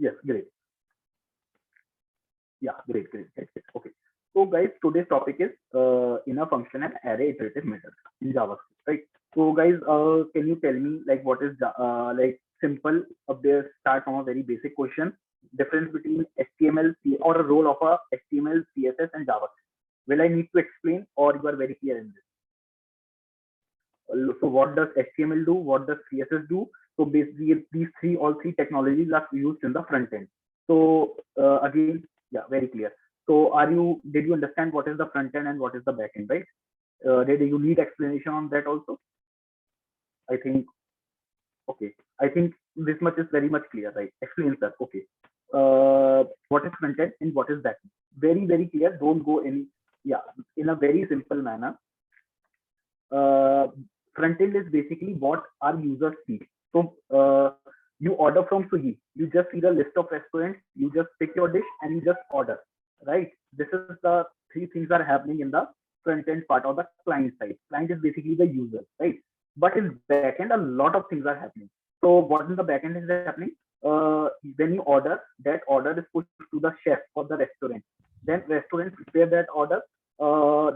Yes, great. Yeah, great. Okay. So guys, today's topic is in a function and array iterative method in JavaScript, right? So guys, can you tell me like what is like simple up there? Start from a very basic question. Difference between HTML or a role of a HTML, CSS, and JavaScript. Will I need to explain, or you are very clear in this? So what does HTML do? What does CSS do? So basically, all three technologies are used in the front end. So again, yeah, very clear. So did you understand what is the front end and what is the back end, right? Did you need explanation on that also? I think, okay. I think this much is very much clear, right? Explain, sir. Okay. What is front end and what is back end? Very clear. Don't go any, yeah, in a very simple manner. uh, Front end is basically what our users see. So you order from Swiggy, you just see the list of restaurants, you just pick your dish and you just order, right? This is the three things are happening in the front end part or the client side. Client is basically the user, right? But in backend, a lot of things are happening. So what in the backend is happening? When you order, that order is pushed to the chef of the restaurant. Then restaurant prepare that order.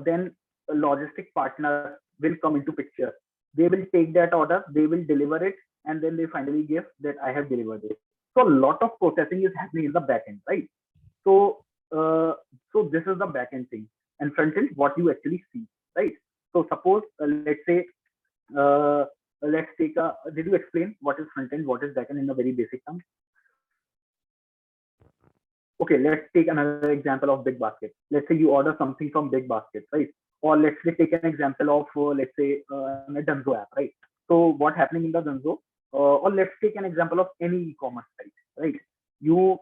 Then a logistic partner will come into picture. They will take that order, they will deliver it, and then they finally give that I have delivered it. So a lot of processing is happening in the backend, right? So so this is the backend thing, and front end what you actually see, right? So suppose uh, let's take a. Did you explain what is front end, what is backend in a very basic term? Okay, let's take another example of Big Basket. Let's say you order something from Big Basket, right? Or let's say take an example of let's say a Dunzo app, right? So what happening in the Dunzo, or let's take an example of any e-commerce site, right? You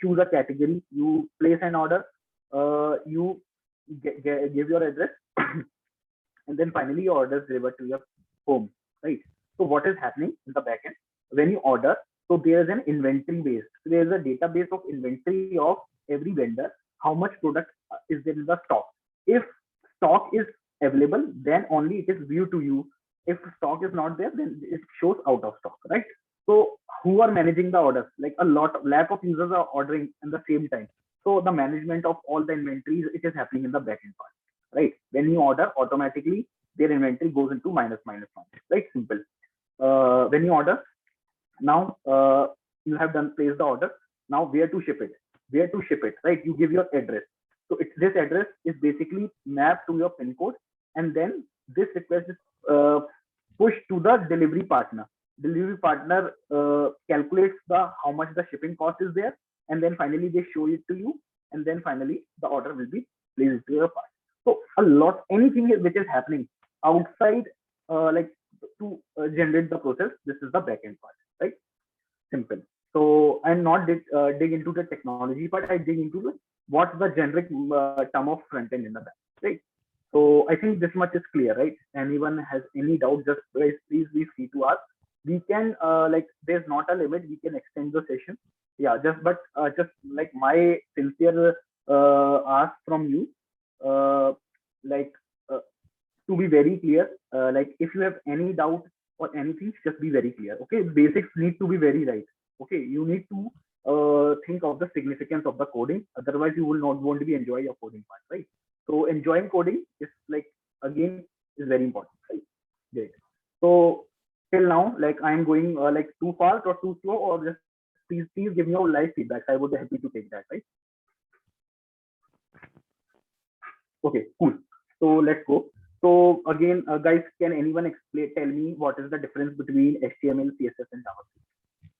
choose a category, you place an order, you give your address, and then finally your order is delivered to your home, right? So what is happening in the backend when you order? So there is an inventory base. So there is a database of inventory of every vendor. How much product is there in the stock? If stock is available, then only it is viewed to you. If stock is not there, then it shows out of stock, right? So who are managing the orders? Like a lack of users are ordering at the same time. So the management of all the inventories, it is happening in the backend part, right? When you order, automatically their inventory goes into minus, right? Simple. When you order, now you have done place the order. Now where to ship it? Where to ship it, right? You give your address. So this address is basically mapped to your pin code, and then this request is pushed to the delivery partner. Delivery partner calculates the how much the shipping cost is there, and then finally they show it to you, and then finally the order will be placed to your part. So a lot, anything which is happening outside, like to generate the process, this is the backend part, right? Simple. So I'm not dig into the technology, but I dig into what's the generic term of front end in the back, right? So I think this much is clear, right? Anyone has any doubt, just please be free to ask. We can like there's not a limit. We can extend the session. Yeah, just like my sincere ask from you, uh, like uh, to be very clear, like if you have any doubt or anything, just be very clear. Okay, basics need to be very right. Okay, you need to think of the significance of the coding. Otherwise, you will not want to be enjoy your coding part, right? So enjoying coding is like again is very important, right? Great. So till now, like I am going like too fast or too slow, or just please give me your live feedback. I would be happy to take that, right? Okay, cool. So let's go. So again, guys, can anyone explain, tell me what is the difference between HTML, CSS, and JavaScript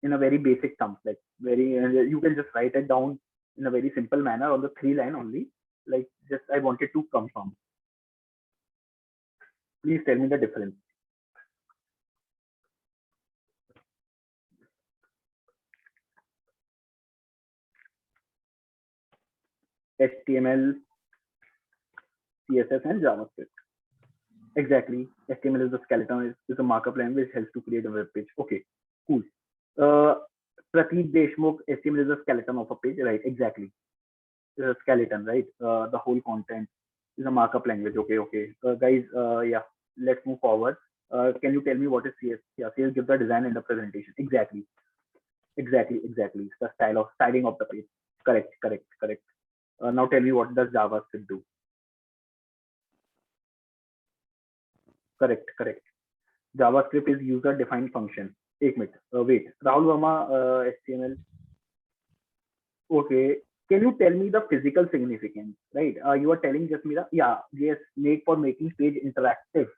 in a very basic terms? Like very, you can just write it down in a very simple manner on the three line only. Like just I wanted to confirm. Please tell me the difference. HTML, CSS, and JavaScript. Exactly. HTML is the skeleton, is a markup language, helps to create a web page. Okay, cool. Uh, Prateek Deshmukh, HTML is a skeleton of a page, right? Exactly. Skeleton, right? The whole content is a markup language. Okay. Guys, yeah, let's move forward. Can you tell me what is CS? Yeah, CS gives the design and the presentation. Exactly. Exactly, exactly. It's the styling of the page. Correct, correct, correct. Now tell me, what does JavaScript do? Correct, correct. JavaScript is user-defined function. एक minute, wait. Rahul Verma, HTML. Okay. Can you tell me the physical significance? Right. You are telling just me the, yeah, yes, make for making page interactive.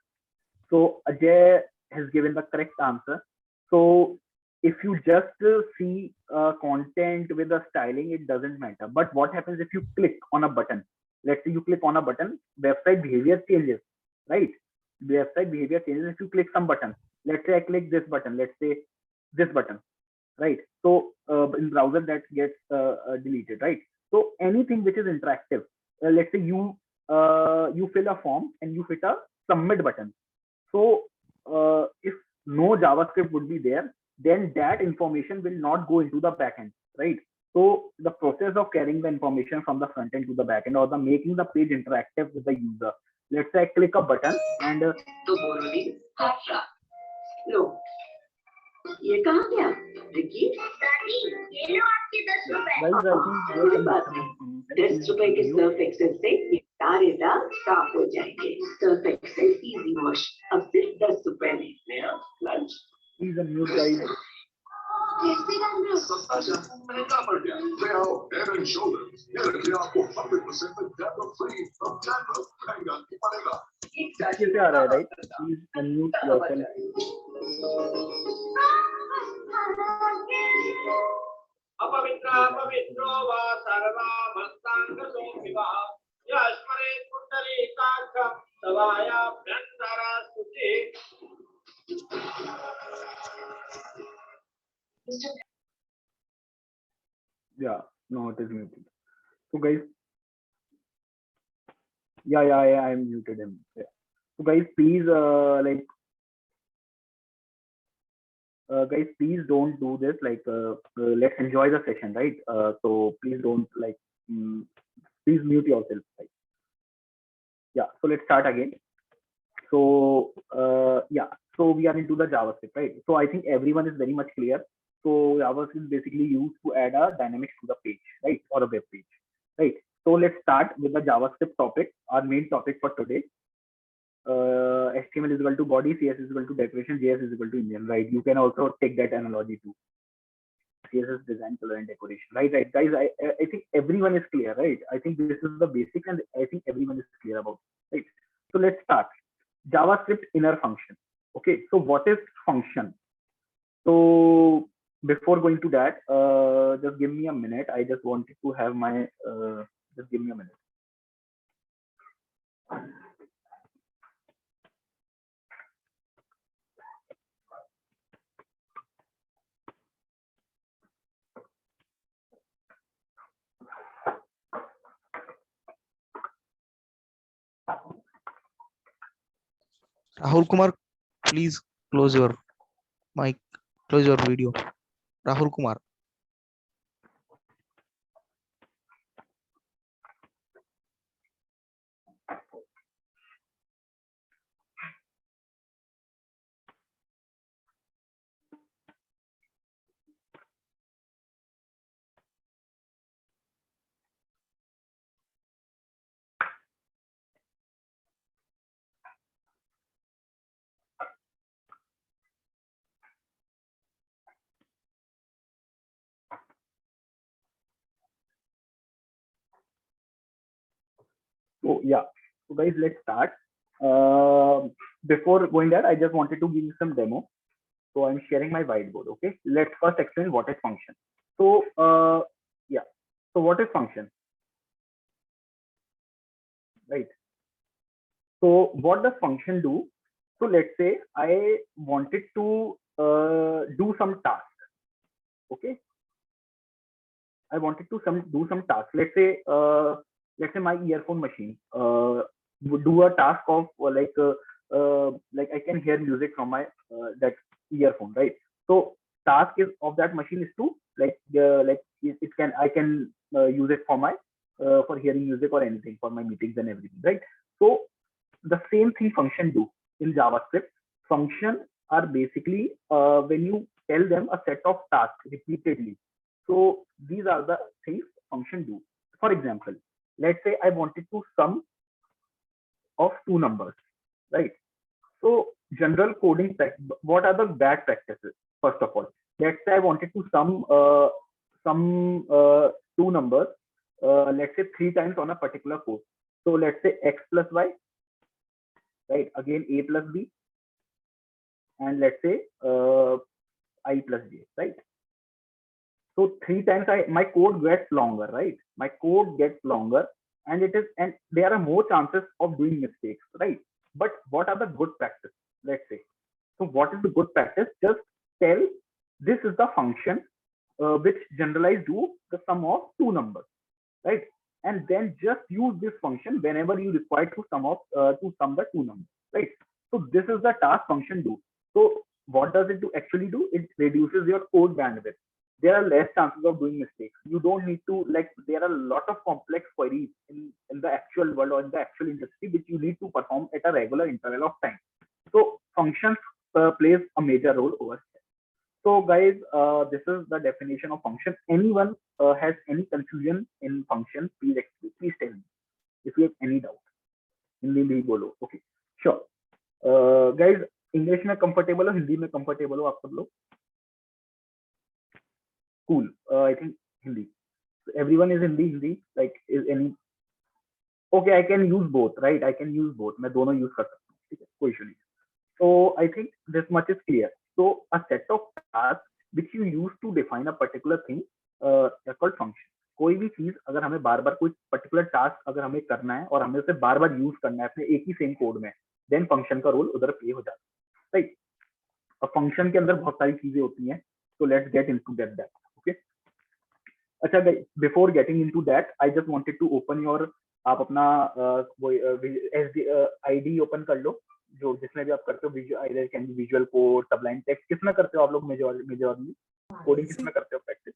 So Ajay has given the correct answer. So if you just see content with the styling, it doesn't matter. But what happens if you click on a button? Let's say you click on a button, website behavior changes, right? Website behavior changes if you click some button. Let's say I click this button. Let's say this button, right? So in browser that gets deleted, right? So anything which is interactive, let's say you fill a form and you hit a submit button. So if no JavaScript would be there, then that information will not go into the backend, right? So the process of carrying the information from the front end to the backend, or the making the page interactive with the user. Let's say I click a button and no. ये कहाँ गया Ricky? ये लो आपके 10 रुपए। 10 रुपए के Surf Excel से ये सारे दाग साफ हो जाएंगे। सर्फ एक्सेल इजी वॉश अब सिर्फ 10 रुपए में। Lunch please unmute guys. कैसे कर रहे हो? सस्ता जा महंगा पड़ गया। ले आओ हेड एंड शोल्डर्स। ये रखिए आपको 100% में डेवलप फ्री फ्रॉम डेवलप महंगा नहीं पड़ेगा। कैसे आ रहा है राइट? Please unmute yourself. अपवित्र पवित्रो वा सर्वाभक्ताङ्गसोऽपिवा यस्मरे कुण्डलीकाक्षं तवायाभ्यन्तरा स्तुते। Yeah, no, it is muted. So guys, yeah, I am muted him. Yeah. So guys, please guys, please don't do this. Let's enjoy the session, right? So please don't please mute yourself. Right? Yeah. So let's start again. So yeah. So we are into the JavaScript, right? So I think everyone is very much clear. So JavaScript is basically used to add a dynamics to the page, right, or a web page, right? So let's start with the JavaScript topic, our main topic for today. HTML is equal to body, CS is equal to decoration, JS is equal to engine, right? You can also take that analogy too. CSS design, color, and decoration, right? Guys, I think everyone is clear, right? I think this is the basics, and I think everyone is clear about it, right? So let's start. JavaScript inner function. Okay, so what is function? So before going to that, just give me a minute. I just wanted to have my, just give me a minute. Rahul Kumar, please close your mic, close your video. Rahul Kumar. So yeah, so guys, let's start. Before going there, I just wanted to give you some demo. So I'm sharing my whiteboard. Okay, let's first explain what is function. So yeah, so what is function, right? So what does function do? So let's say I wanted to do some task. Okay, I wanted to do some task. Let's say my earphone machine would do a task of like I can hear music from my that earphone, right? So task is of that machine is to it can I can use it for my for hearing music or anything for my meetings and everything, right? So the same thing function do in JavaScript. Function are basically when you tell them a set of tasks repeatedly. So these are the things function do. For example, let's say I wanted to sum of two numbers, right? So general coding, what are the bad practices? First of all, let's say I wanted to sum two numbers, let's say three times on a particular code. So let's say x plus y, right? Again a plus b, and let's say I plus j, right? So three times my code gets longer, right? My code gets longer, and there are more chances of doing mistakes, right? But what are the good practice? Let's say. So what is the good practice? Just tell this is the function which generalize do the sum of two numbers, right? And then just use this function whenever you require to sum the two numbers, right? So this is the task function do. So what does it do actually do? It reduces your code bandwidth. There are less chances of doing mistakes. You don't need to, like, there are a lot of complex queries in the actual world or in the actual industry which you need to perform at a regular interval of time. So functions plays a major role over here. So guys, this is the definition of function. Anyone has any confusion in function, please tell me if you have any doubt. Hindi में ही बोलो. Okay, sure. Guys, English में comfortable हो, हिंदी में comfortable हो आप सब लोग? Cool. I think Hindi. So everyone is Hindi. Like, is any? Okay, I can use both, right? I can use both. मैं दोनों use कर सकता हूँ. ठीक है, कोई issue नहीं. So I think this much is clear. So a set of tasks which you use to define a particular thing is called function. कोई भी चीज अगर हमें बार बार कोई पर्टिकुलर टास्क अगर हमें करना है और हमें उसे बार बार यूज करना है अपने एक ही सेम कोड में, देन फंक्शन का रोल उधर प्ले हो जाता है, राइट? और फंक्शन के अंदर बहुत सारी चीजें होती हैं, so let's get into that. Okay. अच्छा, before getting into that I just wanted to open your, आप अपना वो आईडी ओपन कर लो, जो जिसमें भी आप करते हो, either can be visual code, सबलाइन text, किसमें करते हो आप लोग मेजॉरली कोडिंग, किसमें करते हो प्रैक्टिस?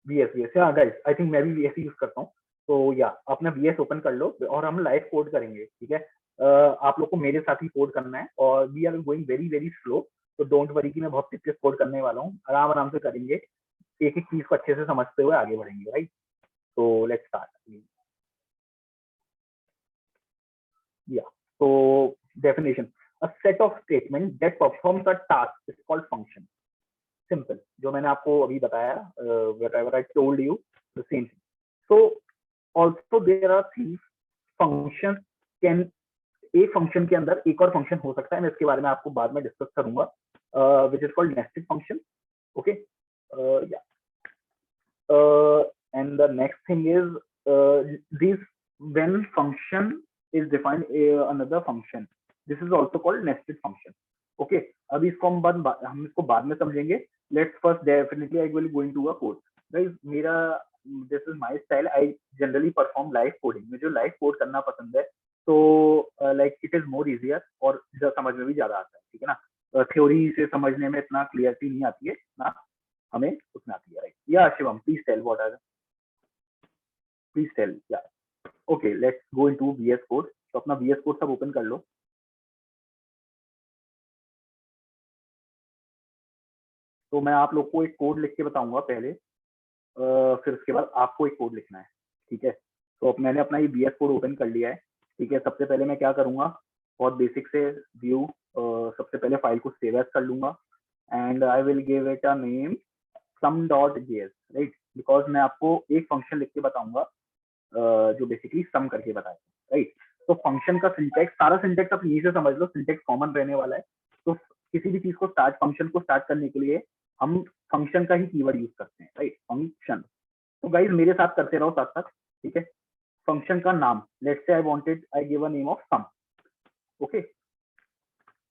VS. हाँ गाइस, आई थिंक मैं भी VS यूज करता हूँ. तो या अपना VS ओपन कर लो और हम लाइव कोड करेंगे, ठीक है? आप लोग को मेरे साथ ही कोड करना है और we are going very very slow, तो डोंट वरी कि मैं बहुत तेज कोड करने वाला हूँ. आराम आराम से करेंगे, एक एक चीज को अच्छे से समझते हुए आगे बढ़ेंगे, राइट? तो लेट्स स्टार्ट. या so definition, a set of statements that performs a task is called function. Simple, जो मैंने आपको अभी बताया, whatever I told you, the same thing. So also there are things, functions can, एक function के अंदर एक और फंक्शन हो सकता है, मैं इसके बारे में आपको बाद में डिस्कस करूंगा, which is called nested function. Okay. Yeah. And the next thing is this, when function is defined another function, this is also called nested function. Okay. अभी इसको हम इसको बाद में समझेंगे. Let's first definitely I will go into a code. Guys, मेरा this is my style. I generally perform live coding. मुझे live code करना पसंद है. तो like it is more easier और समझ में भी ज्यादा आता है, ठीक है ना? थ्योरी से समझने में इतना क्लियरिटी नहीं आती है ना, हमें उतना आती है, राइट? या Shivam, please tell what are, please tell. या okay, let's go into VS code. तो अपना VS कोड सब ओपन कर लो. तो मैं आप लोग को एक कोड लिख के बताऊंगा पहले, फिर उसके बाद आपको एक कोड लिखना है, ठीक है? तो अब मैंने अपना ये VS कोड ओपन कर लिया है, ठीक है? सबसे पहले मैं क्या करूंगा, बहुत बेसिक से व्यू, सबसे पहले फाइल को सेव एज कर लूंगा and I will give it a name sum.js, right? Because मैं आपको एक फंक्शन लिख के बताऊंगा जो बेसिकली सम करके बताएगा, राइट? तो फंक्शन का सिंटैक्स, सारा सिंटैक्स आप यहीं से समझ लो, सिंटैक्स कॉमन रहने वाला है. तो किसी भी चीज को फंक्शन को स्टार्ट करने के लिए हम फंक्शन का ही कीवर्ड यूज करते हैं, राइट? फंक्शन. तो गाइज मेरे साथ करते रहो साथ साथ, ठीक है? फंक्शन का नाम, let's say I give a name of some. Okay.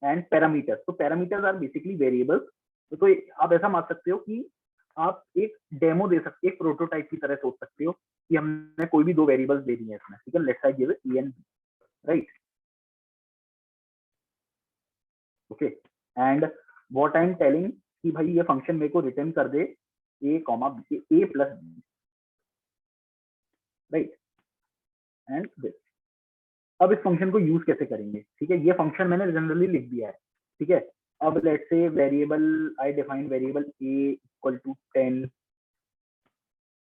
And parameters, तो पैरामीटर्स आर बेसिकली वेरिएबल्स. तो आप ऐसा मान सकते हो कि आप एक डेमो दे सकते, एक प्रोटोटाइप की तरह सोच सकते हो कि हमने कोई भी दो वेरिएबल्स दे दी है इसमें, ठीक है? Let's I give it E and B, right? Okay. And what I am telling कि भाई ये फंक्शन मेरे को रिटर्न कर दे A, A plus B, right? And this. अब इस फंक्शन को यूज कैसे करेंगे, ठीक है? ये फंक्शन मैंने जनरली लिख दिया है, ठीक है? अब let's say variable, I define variable a equal to 10,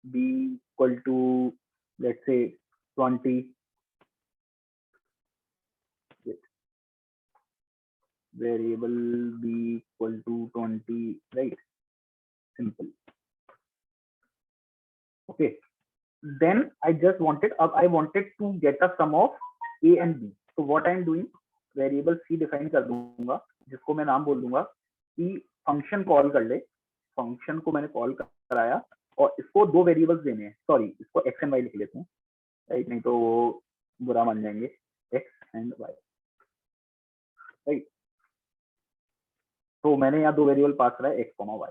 b equal to let's say 20. Variable b equal to 20, right? Simple. Okay. Then I wanted to get a sum of a and b. So what I am doing, variable c define कर दूंगा, जिसको मैं नाम बोल दूंगा कि function call कर ले. फंक्शन को मैंने कॉल कराया और इसको दो वेरिएबल्स देने हैं. सॉरी, इसको x एंड y लिख लेते हैं, राइट? नहीं तो वो बुरा मान जाएंगे. x and y, right? तो मैंने यहाँ दो वेरिएबल पास करा है, x, y,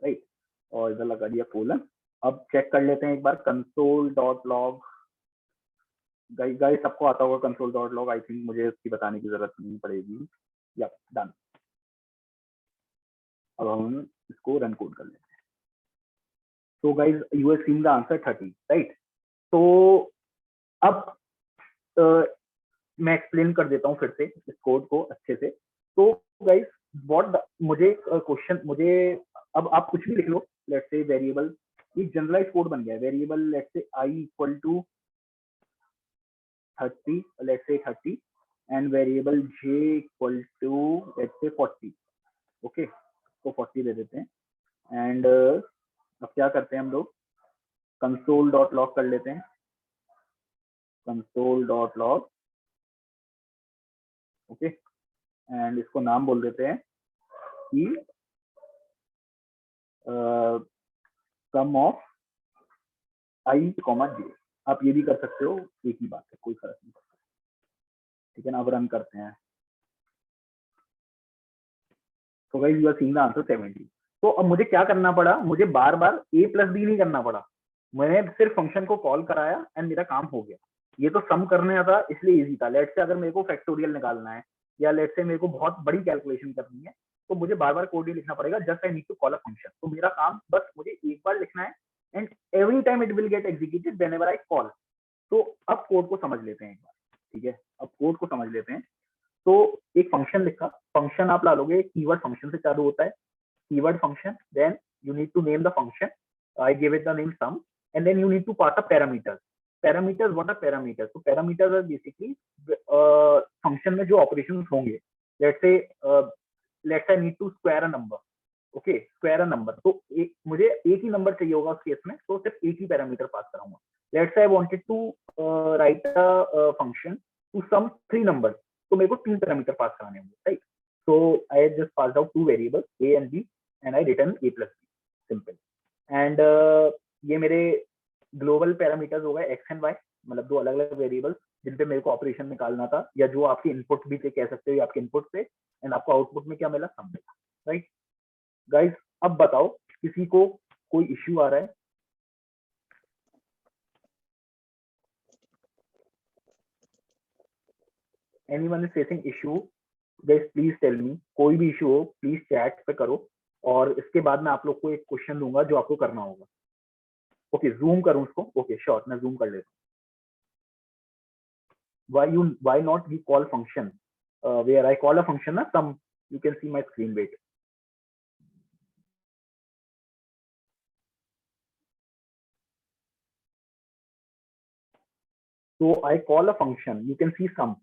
राइट? और इधर लगा दिया कोलन. अब चेक कर लेते हैं एक बार कंसोल डॉट लॉग. गाइस सबको आता होगा console dot log, I think मुझे इसकी बताने की जरूरत नहीं पड़ेगी. या डन. अब हम इसको रन कोड कर लेते हैं. तो guys you have seen the answer 30, right? तो अब मैं एक्सप्लेन कर देता हूँ फिर से इस कोड को अच्छे से. तो गाइस मुझे क्वेश्चन, मुझे अब आप कुछ भी लिख लो. लेट्स से वेरिएबल, ये जनरलाइज कोड बन गया है. Variable let's say i equal to 30, let's say 30, and variable j equal to let's say 40. Okay, तो 40 दे देते हैं. एंड अब क्या करते हैं हम लोग, कंसोल डॉट लॉग कर लेते हैं. Console dot log, okay, and इसको नाम बोल देते हैं कि सम ऑफ i, j. आप ये भी कर सकते हो, एक ही बात है, कोई फर्क नहीं पड़ता. ठीक है ना? अब रन करते हैं. तो guys you are seeing the answer 70. तो अब मुझे क्या करना पड़ा, मुझे बार बार a प्लस बी नहीं करना पड़ा. मैंने सिर्फ फंक्शन को कॉल कराया एंड मेरा काम हो गया. ये तो सम करने था इसलिए इजी था. लेट्स से अगर मेरे को फैक्टोरियल निकालना है या लेट्स से मेरे को बहुत बड़ी कैलकुलेशन करनी है, तो मुझे बार बार कोड नहीं लिखना पड़ेगा. Just I need to call a function. तो मेरा काम बस मुझे एक बार लिखना है and every time it will get executed whenever I call. तो अब कोड को समझ लेते हैं एक बार. ठीक है, अब कोड को समझ लेते हैं. तो एक फंक्शन लिखा. फंक्शन आप ला लोगे, कीवर्ड फंक्शन से चालू होता है. Keyword function, then you need to name the function. I gave it the name sum, and then you need to pass a parameters. Parameters, what are parameters? So parameters are basically function में जो operations होंगे. Let's say I need to square a number. Okay, square a number. तो मुझे एक ही number चाहिए होगा उस case में, तो सिर्फ एक ही पैरामीटर पास कराऊंगा. Let's say I wanted to write a function to sum 3 numbers. तो मेरे को 3 पैरामीटर पास कराने होंगे, right? So I just passed out 2 variables a and b, and I return a plus b. Simple. And ये मेरे global parameters हो गए x and Y, मतलब दो अलग अलग वेरिएबल्स जिन पे मेरे को ऑपरेशन निकालना था, या जो आपके इनपुट भी थे, कह सकते हो आपके इनपुट थे, एंड आपको आउटपुट में क्या मिला, सम मिला, राइट? गाइस अब बताओ किसी को कोई इश्यू आ रहा है? Anyone is facing issue? Guys please tell me. कोई भी इश्यू हो प्लीज चैट पे करो, और इसके बाद मैं आप लोग को एक क्वेश्चन दूंगा जो आपको करना होगा. ओके, जूम करूं उसको? ओके श्योर, मैं जूम कर लेता हूँ. why not we call function where I call a function na sum. You can see my screen. Wait. So I call a function, you can see sum.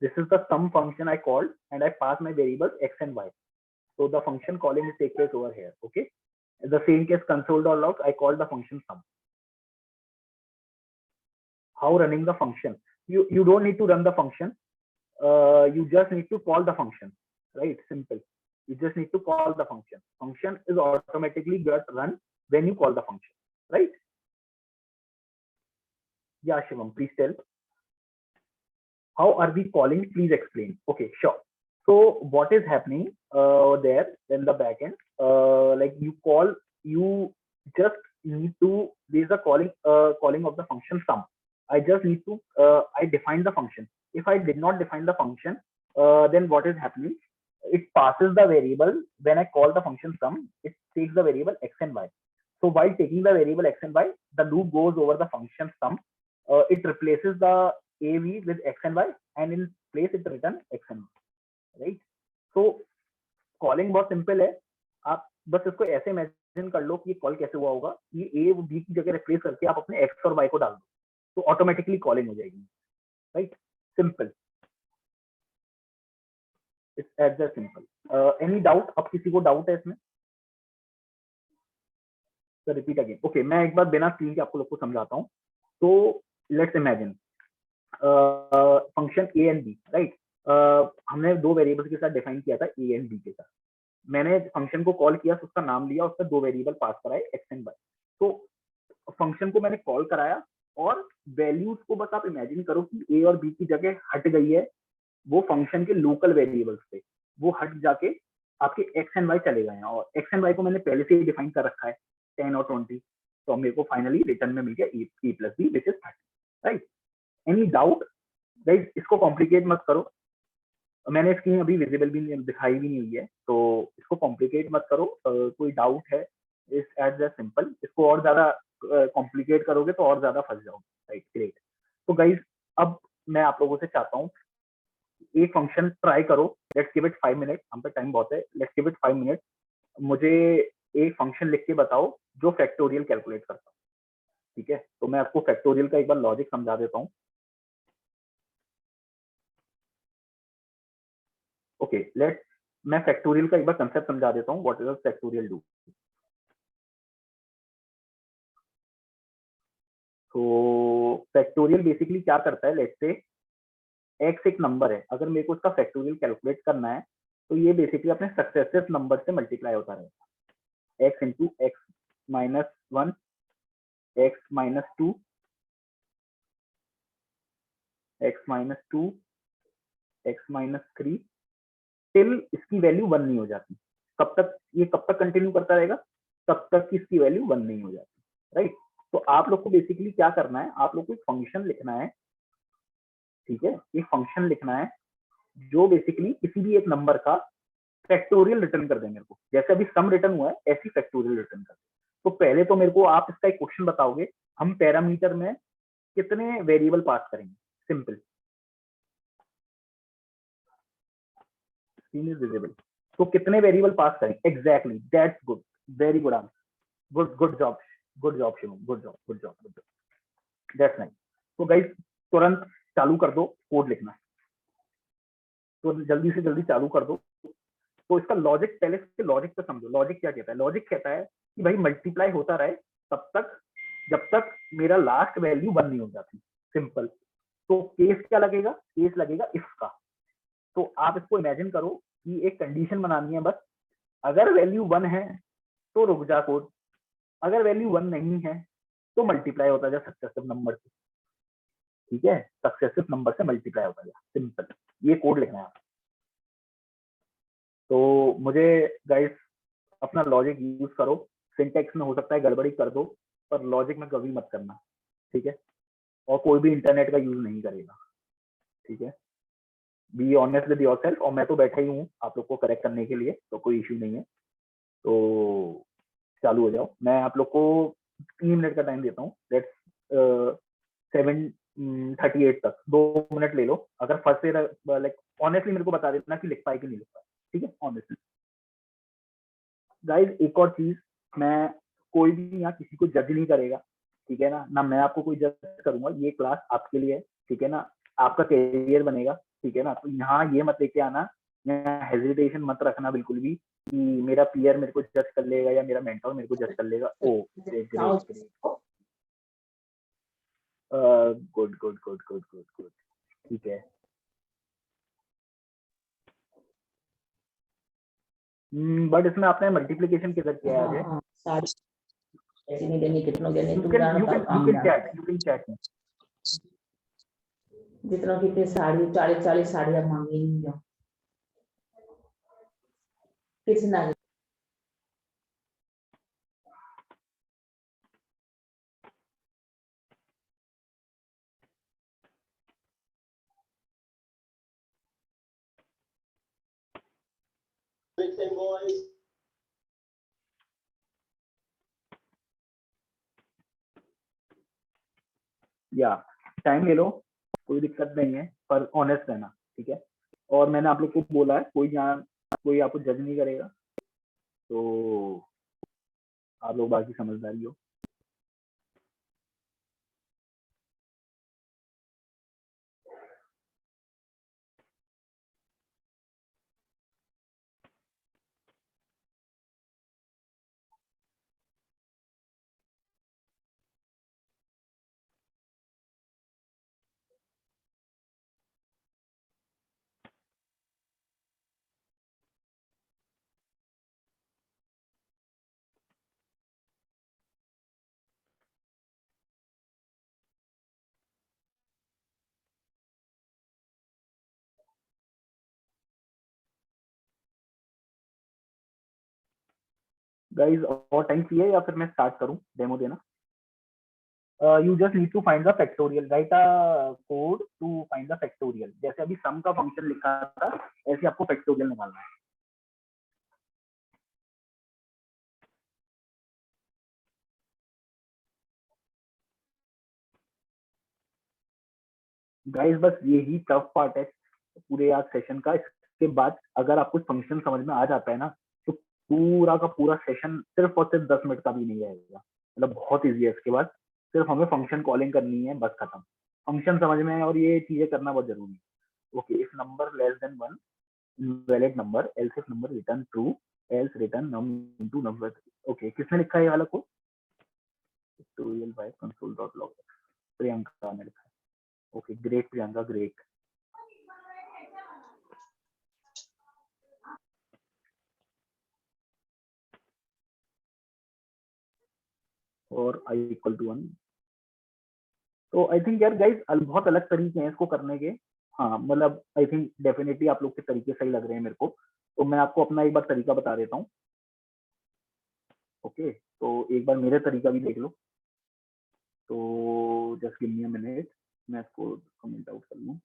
This is the sum function I called, and I pass my variables x and y. So the function calling is take place over here. Okay, in the same case console.log, I call the function sum. How running the function? You don't need to run the function, you just need to call the function, right? Simple. You just need to call the function. Function is automatically get run when you call the function, right? Yeah, Shivam, please tell. How are we calling? Please explain. Okay, sure. So what is happening there in the backend? Like you just need to, there's a calling of the function sum. I just need to I define the function. If I did not define the function, then what is happening? It passes the variable. When I call the function sum, it takes the variable x and y. So while taking the variable x and y, the loop goes over the function sum. It replaces the AV with x and y, and in place it returns x and y, right? So calling बहुत simple है, आप बस इसको ऐसे imagine कर लो कि ये call कैसे हुआ होगा, ये ए और बी की जगह रिप्लेस करके आप अपने एक्स और वाई को डाल दो, तो ऑटोमेटिकली कॉलिंग हो जाएगी, right, simple, it's as that simple. Any doubt? अब किसी को डाउट है इसमें? तो रिपीट अगेन, ओके, मैं एक बार बिना स्क्रीन के आपको लोग को समझाता हूँ। तो let's imagine function A and B, right, हमने दो वेरिएबल्स के साथ डिफाइन किया था, ए एंड बी के साथ, मैंने फंक्शन को कॉल किया, उसका नाम लिया, उसका दो वेरिएबल पास कराए, एक्स एंड वाई। तो फंक्शन को मैंने कॉल कराया और वैल्यूज को बस आप इमेजिन करो कि ए और बी की जगह हट गई है, वो फंक्शन के लोकल वेरिएबल्स पे, वो हट जाके आपके एक्स एंड वाई चले गए हैं, और एक्स एंड वाई को मैंने पहले से ही डिफाइन कर रखा है 10 और 20, तो मेरे को फाइनली रिटर्न में मिल गया A plus B which is 30, right. Any doubt guys? इसको कॉम्प्लिकेट मत करो, मैंने स्क्रीन अभी विजिबल भी नहीं, दिखाई भी नहीं हुई है, तो इसको कॉम्प्लिकेट मत करो। कोई डाउट है इस एट द सिंपल, इसको और ज्यादा कॉम्प्लिकेट करोगे तो और ज्यादा फंस जाओगे, राइट, ग्रेट। तो गाइज अब मैं आप लोगों से चाहता हूँ एक फंक्शन ट्राई करो, लेट्स गिव इट 5 मिनट, हम पे टाइम बहुत है, लेट्स गिव इट 5 मिनट, मुझे एक फंक्शन लिख के बताओ जो फैक्टोरियल कैलकुलेट करता है, ठीक है। तो मैं आपको फैक्टोरियल का एक बार लॉजिक समझा देता हूँ। ओके, लेट्स, मैं फैक्टोरियल का एक बार कंसेप्ट समझा देता हूँ, व्हाट इज फैक्टोरियल डू। तो फैक्टोरियल बेसिकली क्या करता है, लेट्स से एक्स एक नंबर है, अगर मेरे को उसका फैक्टोरियल कैलकुलेट करना है, तो ये बेसिकली अपने सक्सेसिव नंबर से मल्टीप्लाई होता रहेगा, x into x minus 1, x minus 2, x minus 2, x minus 3, till इसकी वैल्यू 1 नहीं हो जाती। कब तक ये, कब तक कंटिन्यू करता रहेगा? तब तक कि इसकी वैल्यू 1 नहीं हो जाती, राइट। तो आप लोग को बेसिकली क्या करना है, आप लोग को एक फंक्शन लिखना है, ठीक है, एक फंक्शन लिखना है जो बेसिकली किसी भी एक नंबर का फैक्टोरियल रिटर्न कर दे मेरे को, जैसे अभी सम रिटर्न हुआ है ऐसी फैक्टोरियल रिटर्न कर दे। तो पहले तो मेरे को आप इसका एक क्वेश्चन बताओगे, हम पैरामीटर में कितने वेरिएबल पास करेंगे, सिंपल, स्क्रीन इज विजिबल, तो कितने वेरिएबल पास करेंगे, exactly, that's good, very good answer, good good job, good job Shivam, good job, good job, good job, that's nice. तो गाइस तुरंत चालू कर दो कोड लिखना, तो जल्दी से जल्दी चालू कर दो। तो इसका लॉजिक, पहले इसके लॉजिक पे समझो, लॉजिक क्या कहता है, लॉजिक कहता है कि भाई मल्टीप्लाई होता रहे तब तक जब तक मेरा लास्ट वैल्यू 1 नहीं हो जाती, सिंपल। तो केस क्या लगेगा, केस लगेगा इफ का। तो आप इसको इमेजिन करो कि एक कंडीशन बनानी है बस, अगर वैल्यू 1 है तो रुक जा कोड, अगर वैल्यू 1 नहीं है तो मल्टीप्लाई होता जा सक्सेसिव नंबर से, ठीक है, सक्सेसिव नंबर से मल्टीप्लाई होता जा, सिंपल, ये कोड लिखना है। तो मुझे गाइस अपना लॉजिक यूज करो, सिंटेक्स में हो सकता है गड़बड़ी कर दो, पर लॉजिक में कभी मत करना, ठीक है, और कोई भी इंटरनेट का यूज नहीं करेगा, ठीक है, बी ऑनेस्ट विद योरसेल्फ, और मैं तो बैठा ही हूँ आप लोग को करेक्ट करने के लिए, तो कोई इश्यू नहीं है। तो चालू हो जाओ, मैं आप लोग को 3 मिनट का टाइम देता हूँ, लेट्स 7:38 तक 2 मिनट ले लो, अगर फर्स्ट से लाइक ऑनेस्टली मेरे को बता देना कि लिख पाए कि नहीं लिख पाए, ठीक है, ऑनेस्टली। गाइज एक और चीज, मैं कोई भी यहाँ किसी को जज नहीं करेगा, ठीक है ना, ना मैं आपको कोई जज करूंगा, ये क्लास आपके लिए है, ठीक है ना, आपका करियर बनेगा, ठीक है ना। तो यहाँ ये मत लेके आना, यहाँ हेजिटेशन मत रखना बिल्कुल भी कि मेरा पीयर मेरे को जज कर लेगा या मेरा मेंटर मेरे को जज कर लेगा। Oh great great great, good good good good good good, ठीक है। बट इसमें आपने मल्टीप्लिकेशन किधर किया है? यू कैन चैट, जितना कितने साड़ी 40 साड़ियां मांगी कितना या टाइम ले लो, कोई दिक्कत नहीं है, पर ऑनेस्ट रहना, ठीक है। और मैंने आप लोग को बोला है कोई यहाँ कोई आपको जज नहीं करेगा, तो आप लोग बाकी समझदारी हो। गाइस और टाइम चाहिए या फिर मैं स्टार्ट करूं डेमो देना? You just need to find the factorial, write a code to find the factorial। जैसे अभी सम का फंक्शन लिखा था, ऐसे आपको फैक्टोरियल निकालना है। गाइस बस यही टफ पार्ट है पूरे आज सेशन का। इसके बाद अगर आपको फंक्शन समझ में आ जाता है ना, तो पूरा का पूरा सेशन सिर्फ और सिर्फ 10 मिनट का भी नहीं रहेगा, मतलब बहुत ईजी है। इसके बाद सिर्फ हमें फंक्शन कॉलिंग करनी है, बस खत्म। फंक्शन समझ में है और ये चीजें करना बहुत जरूरी है। Okay, if number less than 1 invalid number, else if number return true, else return num into number। Okay, किसने लिखा है ये वाला code? tutorial by console.log, Priyanka ने लिखा है। Okay great Priyanka, great. और i equal to 1। तो आई थिंक यार गाइस बहुत अलग तरीके हैं इसको करने के। हाँ मतलब आई थिंक डेफिनेटली आप लोग के तरीके सही लग रहे हैं मेरे को, तो मैं आपको अपना एक बार तरीका बता देता हूँ। ओके, तो एक बार मेरे तरीका भी देख लो। तो just give me a minute, मैं इसको कमेंट आउट कर लूँ।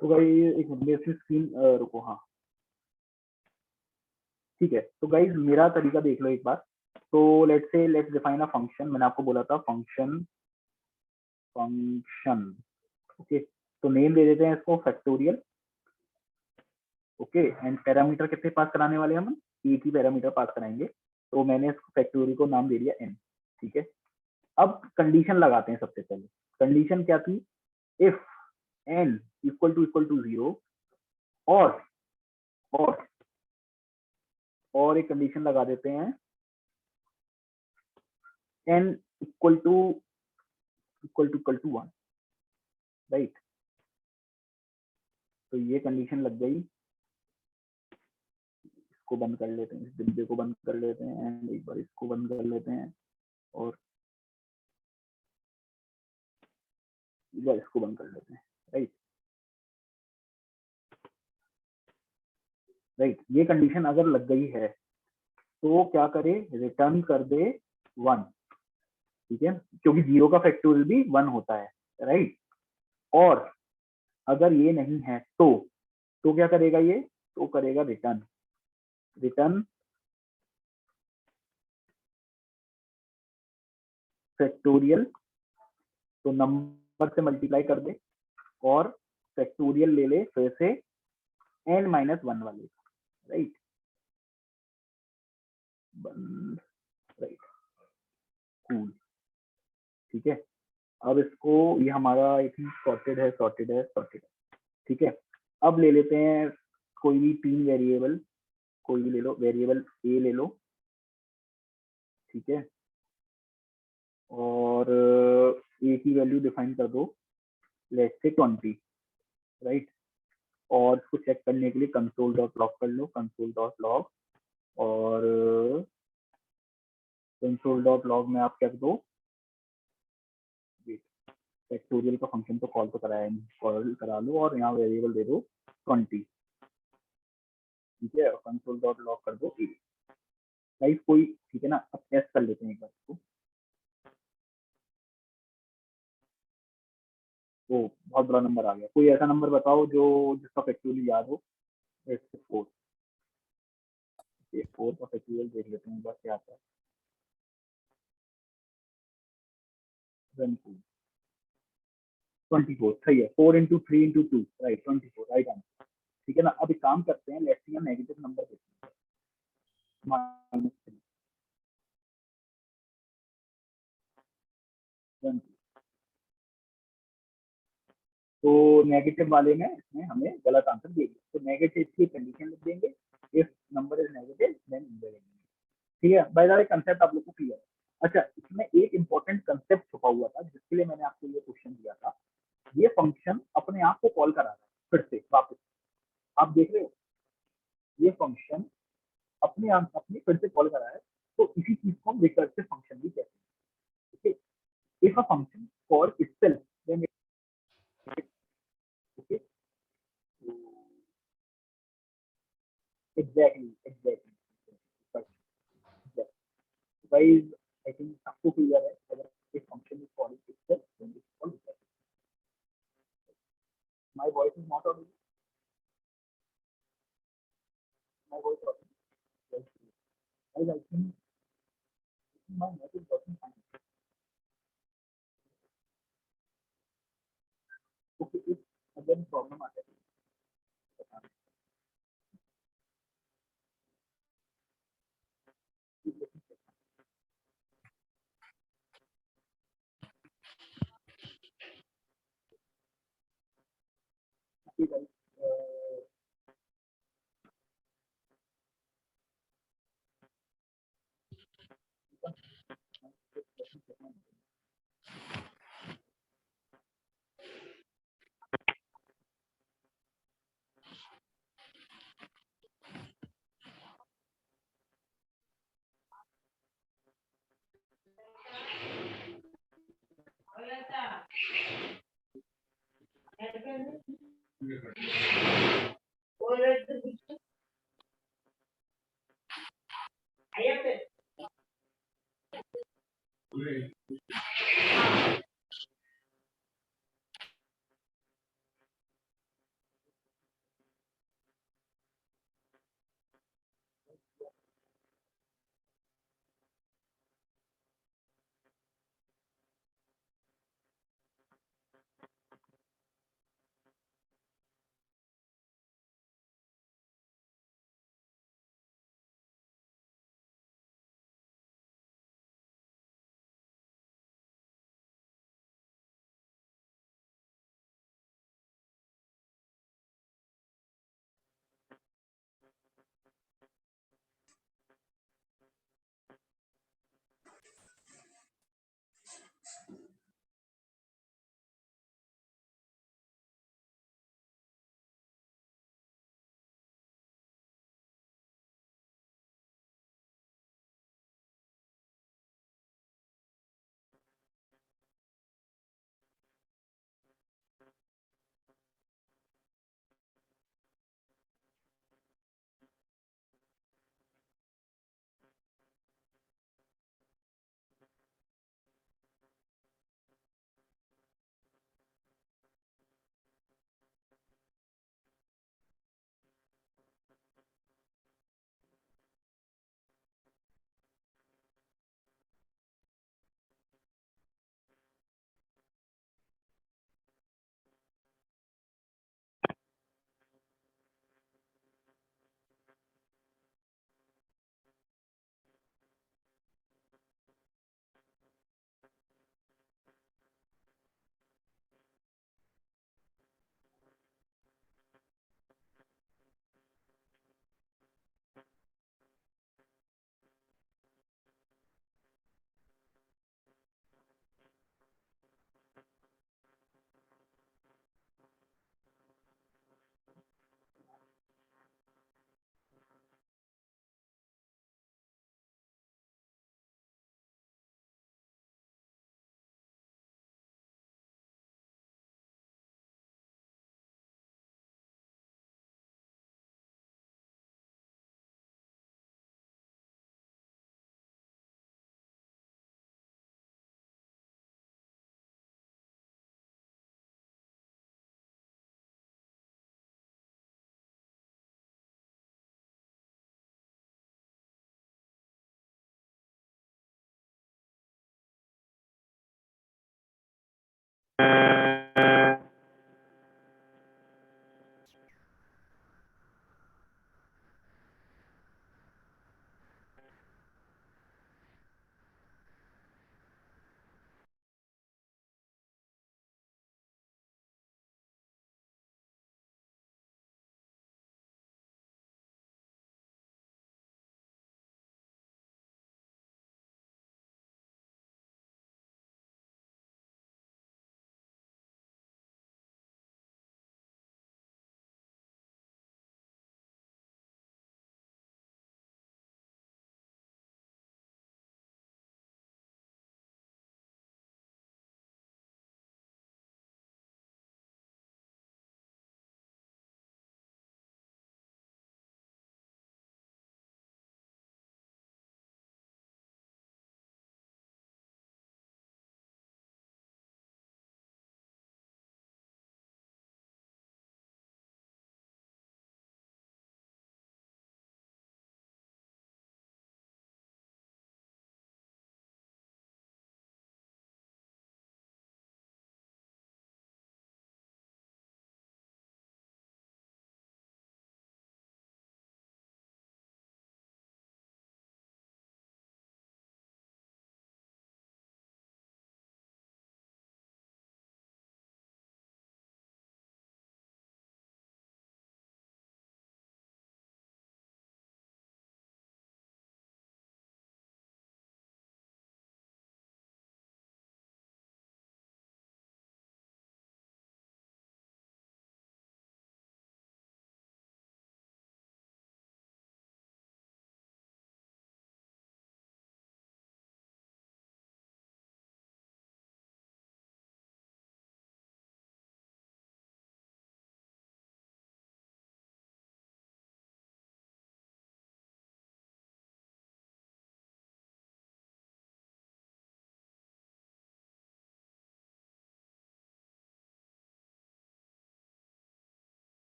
तो भाई एक मिनट में इसकी स्क्रीन रुको। हाँ ठीक है, तो गाइज मेरा तरीका देख लो एक बार। तो लेट्स डिफाइन अ फंक्शन। मैंने आपको बोला था फंक्शन फंक्शन। ओके, तो नेम दे देते हैं इसको फैक्टोरियल। ओके, एंड पैरामीटर कितने पास कराने वाले हैं हम? एक ही पैरामीटर पास कराएंगे। तो मैंने इसको फैक्टोरियल को नाम दे दिया n। ठीक है, अब कंडीशन लगाते हैं। सबसे पहले कंडीशन क्या थी? इफ n इक्वल टू 0 और और और एक कंडीशन लगा देते हैं n इक्वल टू 1, राइट। तो ये कंडीशन लग गई। इसको बंद कर लेते हैं, इस डिब्बे को बंद कर लेते हैं, एंड एक बार इसको बंद कर लेते हैं, और एक बार इसको बंद कर लेते हैं, राइट। राइट, ये कंडीशन अगर लग गई है तो क्या करे? रिटर्न कर दे 1। ठीक है, क्योंकि 0 का फैक्टोरियल भी 1 होता है, राइट। और अगर ये नहीं है तो क्या करेगा ये? तो करेगा रिटर्न फैक्टोरियल। तो नंबर से मल्टीप्लाई कर दे और फैक्टोरियल ले ले फिर से n-1 वाले, राइट। Right, cool. ठीक है, अब इसको, ये हमारा आई थिंक सॉर्टेड है। ठीक है, अब ले लेते हैं कोई भी 3 वेरिएबल, कोई भी ले लो। वेरिएबल ए ले लो, ठीक है, और ए की वैल्यू डिफाइन कर दो, लेट्स से 20, राइट। और इसको चेक करने के लिए कंसोल डॉट लॉग कर लो, कंसोल डॉट लॉग। और कंसोल डॉट लॉग में आप क्या दो? फैक्टोरियल का फंक्शन तो कॉल तो कराया नहीं, कॉल करा लो और यहाँ वेरिएबल दे दो 20। ठीक है, कंसोल डॉट लॉग कर दो 8। गाइस कोई, ठीक है ना, अब टेस्ट कर लेते हैं एक बार इसको। तो बहुत बड़ा नंबर आ गया। कोई ऐसा नंबर बताओ जो जिसका फैक्टोरियल याद हो। लेट्स से 4, ये 4 का फैक्टोरियल देख लेते हैं बस क्या आता है। 24 सही है, 4 into 3 into 2 right, 24 right answer. ठीक है ना, अब एक काम करते हैं, लेट्स सी नेगेटिव नंबर देखते हैं, -3 तो नेगेटिव वाले में इसने हमें गलत आंसर दे दिया, तो नेगेटिव की कंडीशन लिख देंगे, if number is negative then ठीक है। बाय द वे कंसेप्ट आप लोग को क्लियर है। अच्छा, इसमें एक इंपॉर्टेंट कंसेप्ट छुपा हुआ था जिसके लिए मैंने आपको ये क्वेश्चन दिया था। ये फंक्शन अपने आप को कॉल करा रहा है फिर से वापस, आप देख रहे हो, ये फंक्शन अपने आप अपने फिर से कॉल करा है, तो इसी चीज को हम रिकर्सिव फंक्शन भी कहते हैं। ठीक है, if a function call itself then okay, exactly guys, I think सबको क्लियर है, अगर एक function is called itself then it's called recursive. My voice is not audible. My voice is audible. Yes. Guys, I think my net is working fine. Okay, if again problem आता है तो बताना। Okay, guys, uh,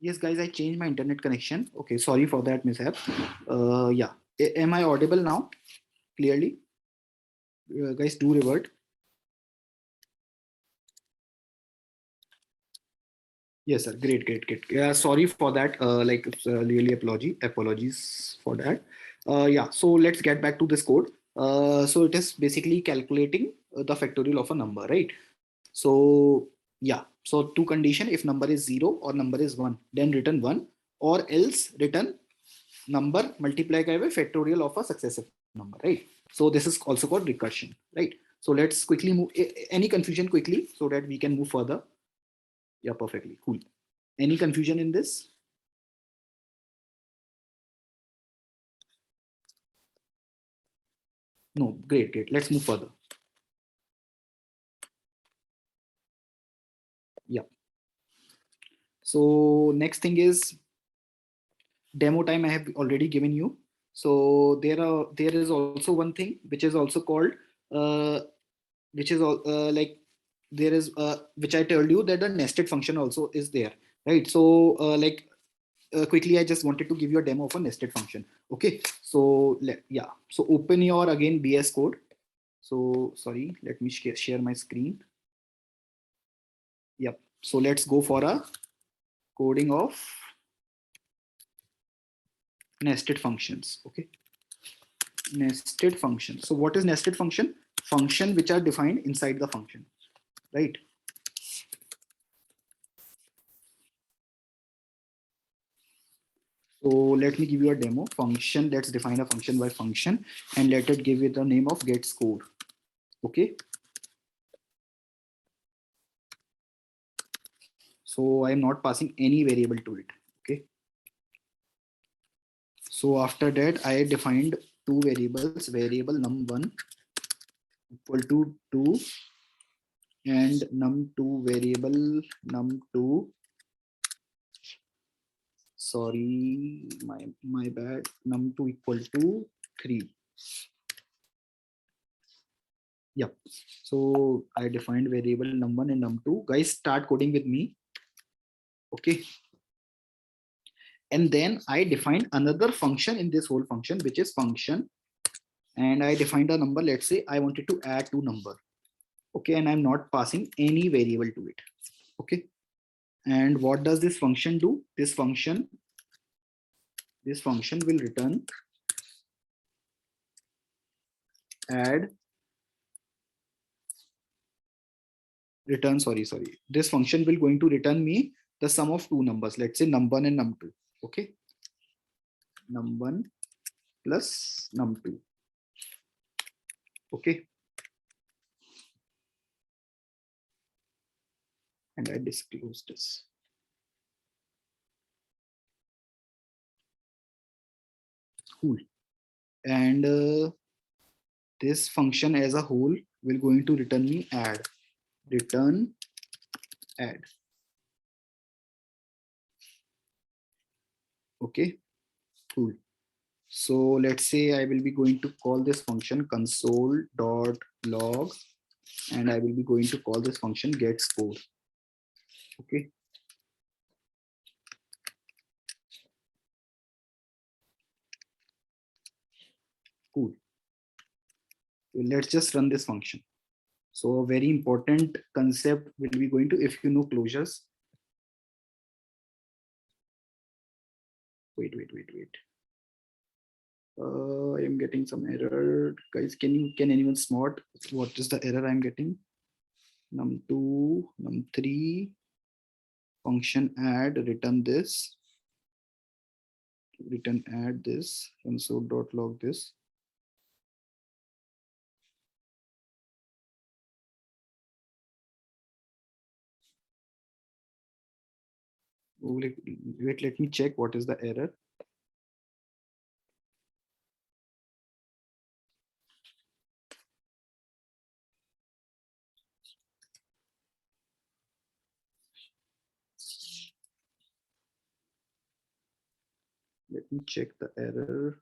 Yes, guys, I changed my internet connection. Okay, sorry for that mishap. Yeah, am I audible now? Clearly, guys, do revert. Yes, sir. Great, great, great. Yeah, sorry for that. Like, really apologies for that. Yeah. So let's get back to this code. So it is basically calculating the factorial of a number, right? So yeah. So two condition: if number is 0 or number is 1, then return 1, or else return number multiplied by factorial of a successive number, right? So this is also called recursion, right? So let's quickly move. Any confusion quickly so that we can move further. Yeah, perfectly cool. Any confusion in this? No, great, great. Let's move further. Yeah. So next thing is demo time I have already given you. So there is also one thing which is also called which is like there is which I told you that the nested function also is there, right? So like quickly I just wanted to give you a demo of a nested function. Okay, so yeah, so open your again BS code. So sorry, let me share my screen. Yep. So let's go for a coding of nested functions. Okay, nested function. So what is nested function? Function which are defined inside the function, right? So let me give you a demo function. Let's define a function by function and let it give it the name of get score. Okay. So I am not passing any variable to it. Okay. So after that, I defined two variables, variable num1 equal to 2 and num2 variable num2. Sorry, my bad. Num2 equal to 3. Yep. So I defined variable num1 and num2. Guys, start coding with me. Okay. And then I defined another function in this whole function, which is function. And I defined a number. Let's say I wanted to add two number. Okay. And I'm not passing any variable to it. Okay. And what does this function do? This function will return add return sorry this function will going to return me the sum of two numbers, let's say num1 and num2. Okay, num1 plus num2. Okay, and I disclose this. Cool. And this function as a whole will going to return me return add. Okay, cool. So let's say I will be going to call this function console.log, and I will be going to call this function get score. Okay. Cool. Let's just run this function. So a very important concept will be going to, if you know closures. Wait. I am getting some error. Guys, can anyone spot what is the error I'm getting? Num2, num3, function add, return this, return add this, console.log this. Oh, wait, let me check what is the error. Let me check the error.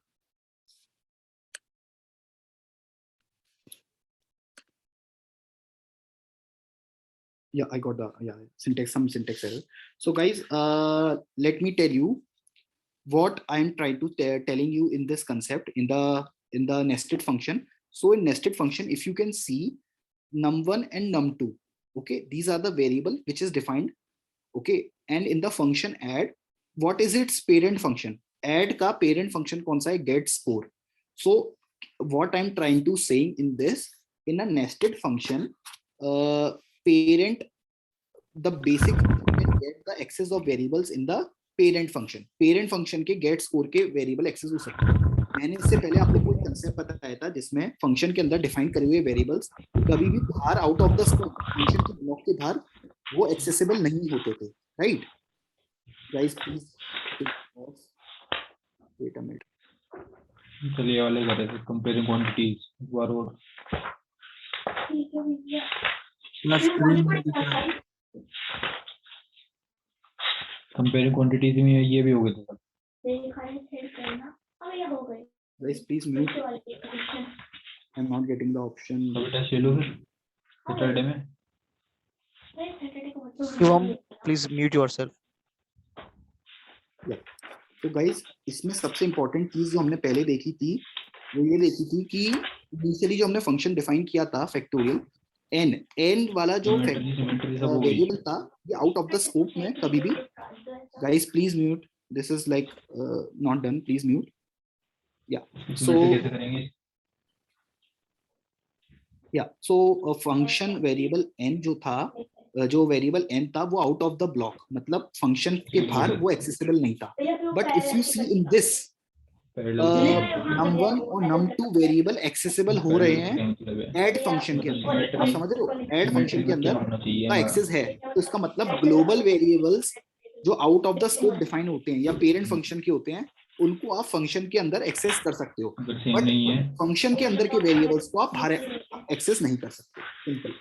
Yeah, I got the some syntax error. So guys, let me tell you what I'm trying to telling you in this concept in the nested function. So in nested function, if you can see num1 and num2, okay, these are the variable which is defined, okay, and in the function add, what is its parent function? Add का parent function कौन सा है? Get score. So what I'm trying to say in this, in a nested function, parent, the basic can get the access of variables in the parent function. Parent function के get score के variable access हो सकते हैं. मैंने इससे पहले आप लोगों को एक कंसेप्ट बताया था जिसमें फंक्शन के अंदर डिफाइन करे हुए वेरिएबल्स कभी भी बाहर out of the scope, function के ब्लॉक के बाहर वो एक्सेसिबल नहीं होते थे, right guys? Please wait a minute. चलिए ये वाले कर रहे थे कंपेयरिंग क्वांटिटीज बार और ठीक है भैया कंपेयरिंग क्वांटिटीज में ये भी हो गए थे सब. Guys, please mute. I'm not getting the option. तो बेटा चलो फिर सैटरडे में. Shivam, please mute yourself. तो गाइस, इसमें सबसे इम्पोर्टेंट चीज जो हमने पहले देखी थी वो ये देखी थी कि इनिशियली जो हमने फंक्शन डिफाइन किया था फैक्टोरियल एन वाला जो वेरिएबल था, ये आउट ऑफ द स्कोप में कभी भी. Guys please mute, this is like not done, please mute. या सो फंक्शन वेरिएबल एन जो था, जो वेरिएबल एन था वो आउट ऑफ द ब्लॉक, मतलब फंक्शन के बाहर वो एक्सेसिबल नहीं था. But if you see in this, num1 और num2 वेरिएबल एक्सेसिबल हो रहे हैं ऐड फंक्शन के अंदर. आप समझ रहे हो? ऐड फंक्शन के अंदर का एक्सेस है, तो इसका मतलब ग्लोबल वेरिएबल्स जो out of the scope define होते हैं या पेरेंट फंक्शन के होते हैं, उनको आप फंक्शन के अंदर एक्सेस कर सकते हो, बट फंक्शन के अंदर के वेरिएबल्स को आप बाहर एक्सेस नहीं कर सकते. सिंपल.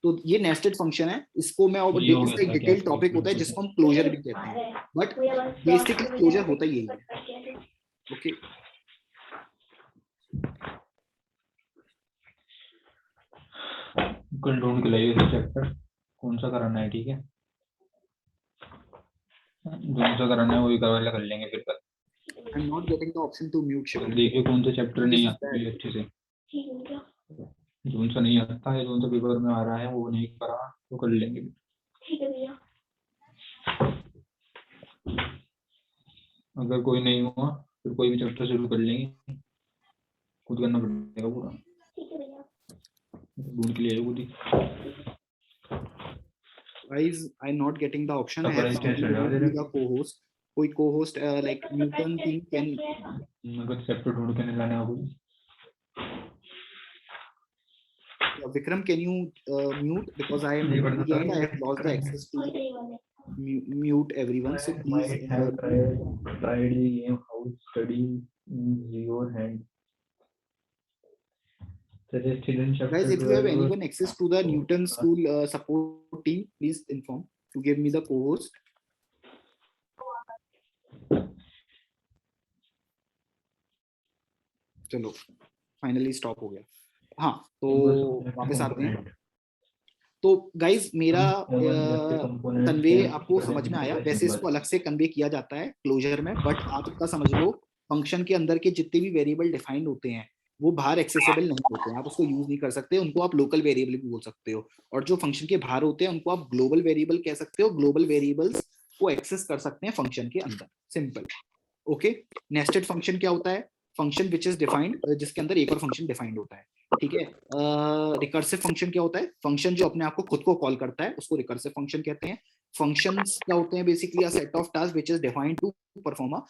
तो ये नेस्टेड फंक्शन है, इसको मैं और इसका एक डिटेल टॉपिक होता है जिसको हम क्लोजर भी कहते हैं, बट बेसिकली क्लोजर होता ही यही है. ओके कल ढूंढ के लाइए चैप्टर कौन सा कराना है, ठीक है? कौन सा कराना है वही करवा कर लेंगे फिर कल. I am not getting the option to mute. देखिए कौन सा चैप्टर नहीं आता है अच्छे से, कौन सा नहीं आता है, कौन सा पेपर में आ रहा है वो नहीं करा तो कर लेंगे. ठीक है भैया. अगर कोई नहीं हुआ फिर कोई भी चैप्टर शुरू कर लेंगे, खुद करना पड़ेगा पूरा. ठीक है भैया. ढूंढ के लिए खुद ही. Guys, I'm not getting the option. I have the co-host. कोई co-host like Newton thing can. अगर चैप्टर ढूंढ के नहीं लाने आपको. Vikram, can you mute because I have lost the access to mute everyone. So please. I have tried the game how study in your hand. Guys, if you have anyone access to the Newton School support team, please inform to give me the co-host. चलो finally stop हो गया. हाँ, तो वापस आते हैं. तो guys मेरा कन्वे आपको समझ में आया. वैसे इसको अलग से कन्वे किया जाता है क्लोजर में, बट आप इतना समझ लो फंक्शन के अंदर के जितने भी वेरिएबल डिफाइंड होते हैं वो बाहर एक्सेसिबल नहीं होते हैं, आप उसको यूज नहीं कर सकते. उनको आप लोकल वेरिएबल भी बोल सकते हो, और जो फंक्शन के बाहर होते हैं उनको आप ग्लोबल वेरिएबल कह सकते हो. ग्लोबल वेरिएबल्स को एक्सेस कर सकते हैं फंक्शन के अंदर. सिंपल. ओके. नेस्टेड फंक्शन क्या होता है? फंक्शन विच इज डिफाइंड, जिसके अंदर एक और फंक्शन डिफाइंड होता है. ठीक है. रिकर्सिव फंक्शन क्या होता है? फंक्शन जो अपने आप को खुद को कॉल करता है उसको रिकर्सिव फंक्शन कहते हैं. फंक्शंस क्या होते हैं? Basically a set of task which is defined to perform a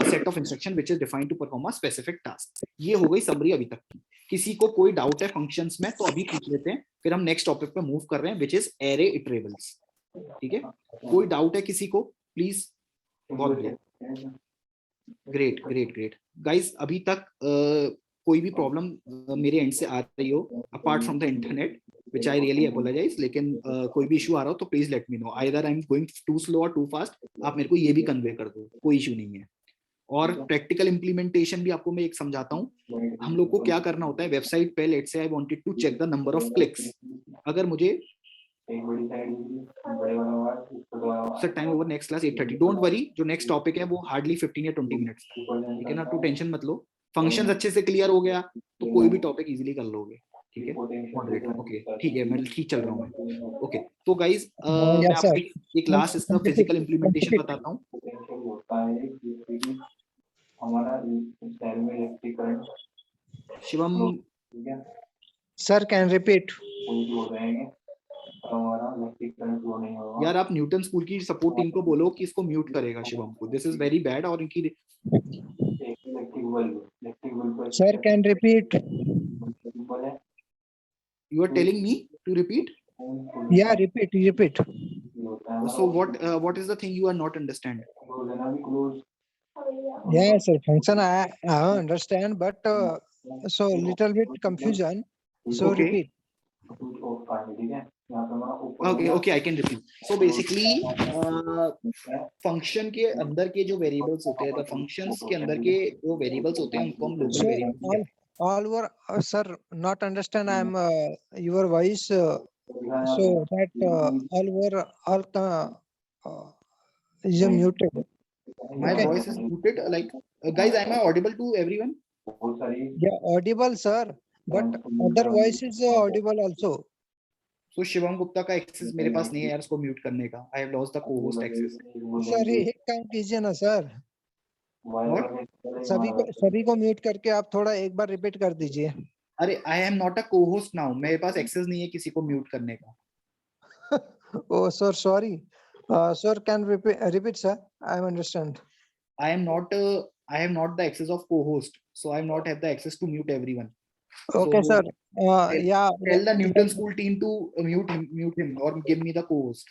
set of instruction which is defined to perform a specific task. ये हो गई समरी अभी तक की. किसी को कोई डाउट है फंक्शंस में तो अभी पूछ लेते हैं, फिर हम नेक्स्ट टॉपिक पे मूव कर रहे हैं व्हिच इज एरे इटरेबल्स. ठीक है. कोई डाउट है किसी को? प्लीज. बहुत बढ़िया. Great great great. गाइस अभी तक कोई भी प्रॉब्लम मेरे एंड से आ रही हो apart from the internet, which I really apologize, लेकिन कोई भी इशू आ रहा हो तो please let me know. Either I am going too slow और टू फास्ट, आप मेरे को ये भी कन्वे कर दो, कोई इशू नहीं है. और प्रैक्टिकल इंप्लीमेंटेशन भी आपको मैं एक समझाता हूँ. हम लोग को क्या करना होता है वेबसाइट पे. Let's say I wanted to check the number of clicks. अगर मुझे sir time over next class 8:30. Don't worry, जो नेक्स्ट टॉपिक है वो हार्डली 15 या 20 मिनट्स, ठीक है ना, तो टेंशन मत लो. फंक्शंस अच्छे से क्लियर हो गया तो कोई भी टॉपिक इजीली कर लोगे, ठीक है. मॉडरेट, ओके ठीक है, मैं ठीक चल रहा हूँ मैं. ओके तो गाइस मैं yes, आपको sir. एक लास्ट इसका फिजिकल इम्प्लीमेंटेशन बताता हूँ. Shivam Sir, can repeat. यार आप न्यूटन स्कूल की सपोर्ट टीम को बोलो कि इसको म्यूट करेगा शिवम को. This is very bad. और इनकी Sir, can repeat. You are telling me to repeat. Yeah, repeat. So what is the thing you are not understand? Yeah, sir. Function I understand, but so little bit confusion. So Okay. repeat. Okay, I can repeat. So basically function के अंदर के जो variables होते हैं, functions के अंदर के जो वेरिएबल्स होते हैं उनको हम local So variables. all were sir not understand. I'm your voice. So that all is muted. My Okay. voice is muted. Like guys, am I audible to everyone? Yeah, audible, sir. But other voice is audible also. So Shivam Gupta का access मेरे पास नहीं है यार, उसको mute करने का. I have lost the co-host access. Sir एक काम कीजिए ना सर, What? सभी को म्यूट करके आप थोड़ा एक बार रिपीट कर दीजिए. अरे I am not a co-host now. मेरे पास एक्सेस नहीं है किसी को म्यूट करने का. Oh sir, sorry. Sir, can repeat sir. I understand. I am not I have not the access of co-host, so I am not have the access to mute everyone. Okay, So, sir. Yeah. Tell the Newton School team to mute him, or give me the co-host.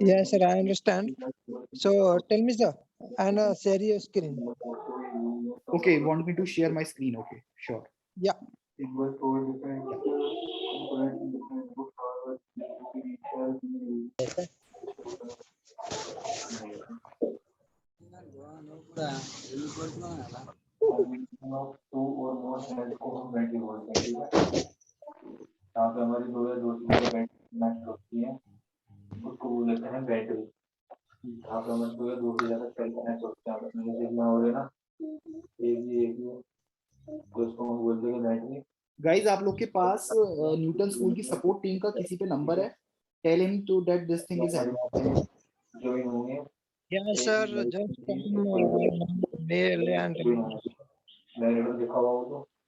Yes, sir. I understand. So tell me, sir, and share your screen. Okay, want me to share my screen? Okay, sure. Yeah. Guys, आप लोग के पास Newton school की support team का किसी पे number है? Tell him to that this thing is happening. Yeah, sir. Just mail and.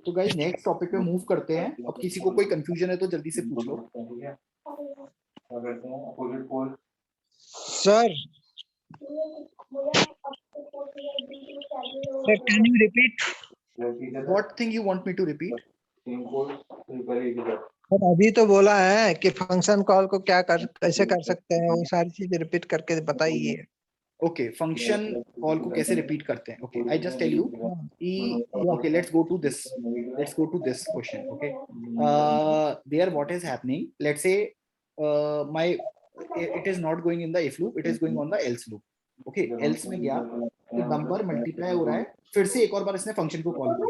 तो guys next topic पे मूव करते हैं. अब किसी को कोई कंफ्यूजन है तो जल्दी से पूछ लो. Sir. Sir, can you repeat? What thing you want me to repeat? Sir अभी तो बोला है कि फंक्शन कॉल को कैसे कर सकते हैं, वो सारी चीजें रिपीट करके बताइए. ओके, फंक्शन कॉल को कैसे रिपीट करते हैं? Okay, I just tell you. Okay, let's go to this question. Okay, there what is happening, let's say my it is not going in the if loop, it is going on the else loop. Okay, else में गया तो number multiply हो रहा है, फिर से एक और बार इसने फंक्शन को कॉल किया.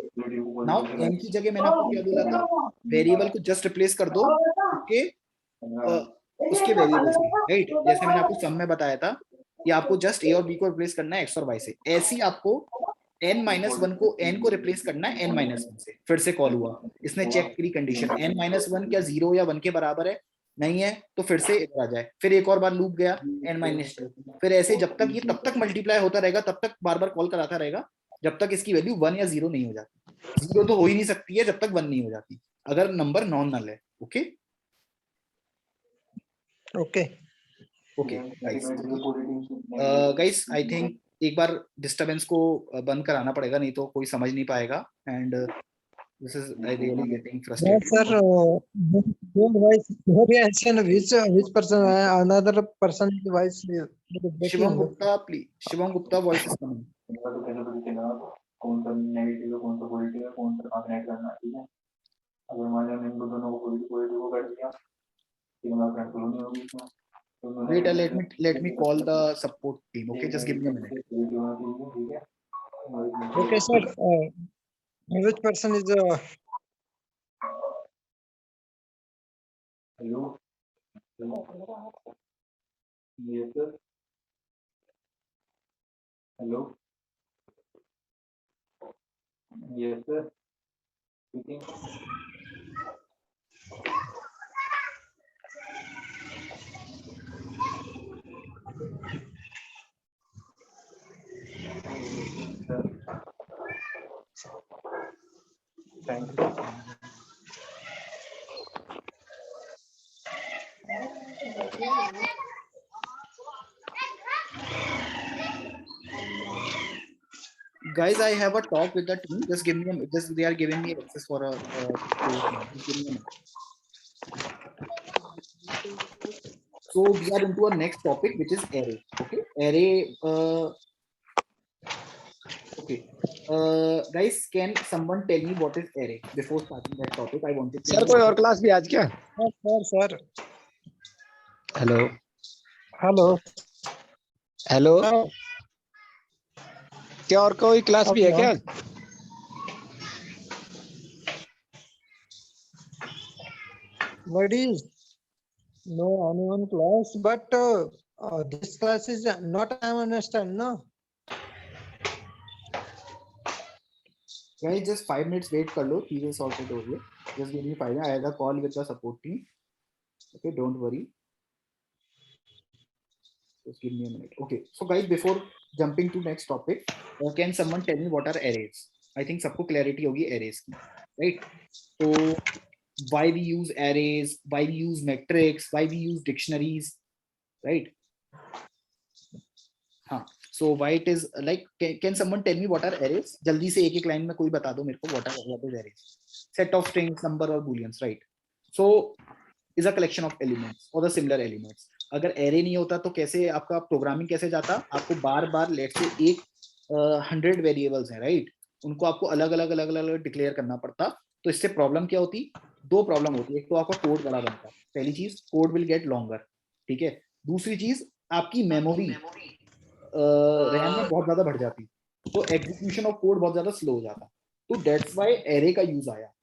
नाउ n की जगह मैंने आपको क्या बोला था? वेरिएबल को जस्ट रिप्लेस कर दो उसके वेरिएबल्स में, राइट? जैसे मैंने आपको सम में बताया था कि आपको जस्ट a और b को रिप्लेस करना है x और y से. ऐसे ही आपको n-1 को n को रिप्लेस करना है n-1 से. फिर से कॉल हुआ, इसने चेक करी कंडीशन n-1 क्या 0 या 1 के बराबर है, नहीं है तो फिर से इधर आ जाए. फिर एक और बार लूप गया n-2. फिर ऐसे जब तक ये तब तक मल्टीप्लाई होता रहेगा, तब तक बार बार कॉल कराता रहेगा जब तक इसकी वैल्यू 1 या 0 नहीं हो जाती. 0 तो हो ही नहीं सकती है जब तक 1 नहीं हो जाती, अगर नंबर नॉन नल है. Okay okay okay guys, I think एक बार डिस्टरबेंस को बंद कराना पड़ेगा, नहीं तो कोई समझ नहीं पाएगा. And this is really getting Yes, frustrated. sir. Your voice, your reaction, which person, another person voice breaking. Shivam Gupta, please. Shivam Gupta voice is coming. कौन सा नेगेटिव है, कौन सा पॉजिटिव है, कौन सा कहाँ कनेक्ट करना है, ठीक है? अगर मान लिया मैंने दोनों को पॉजिटिव को कर दिया, ठीक है, मैं फ्रेंड को नहीं होगी इसमें. Wait, let me call the support team. Okay, just give me a minute. ठीक है. Okay, sir. Which person is hello yes sir hello yes sir speaking thank you Guys, I have a talk with the team. Just give me just they are giving me access for a just give me a minute. So we are into our next topic, which is array. Okay, array. Okay, guys, can someone tell me what is array before starting that topic? I wanted to sir know. कोई और class भी आज क्या? Sir hello hello hello क्या और कोई class भी है क्या? Ladies, no anyone class, but this class is not I understand, no? Guys, just 5 minutes wait kar lo. Please sort it over here. Just give me 5 minutes. I had a call with the support team. Okay, don't worry. Just give me a minute. Okay, so guys, before jumping to next topic, can someone tell me what are arrays? I think सबको clarity होगी arrays की, right? So why we use arrays, why we use metrics, why we use dictionaries, right? हाँ, so why it is like can someone tell me what are arrays? जल्दी से एक line में कोई बता दो मेरे को what is arrays? Set of strings, number or booleans, right? So is a collection of elements or the similar elements. अगर एरे नहीं होता तो कैसे आपका प्रोग्रामिंग कैसे जाता? आपको बार बार लेट से 100 वेरिएबल्स हैं, राइट? उनको आपको अलग अलग डिक्लेयर करना पड़ता. तो इससे प्रॉब्लम क्या होती? दो प्रॉब्लम होती है. एक तो आपका कोड बड़ा बनता है, पहली चीज कोड विल गेट लॉन्गर, ठीक है. दूसरी चीज आपकी मेमोरी रैम में बहुत ज्यादा बढ़ जाती, तो एग्जीक्यूशन ऑफ कोड बहुत ज्यादा स्लो हो जाता. तो दैट्स व्हाई एरे का यूज आया.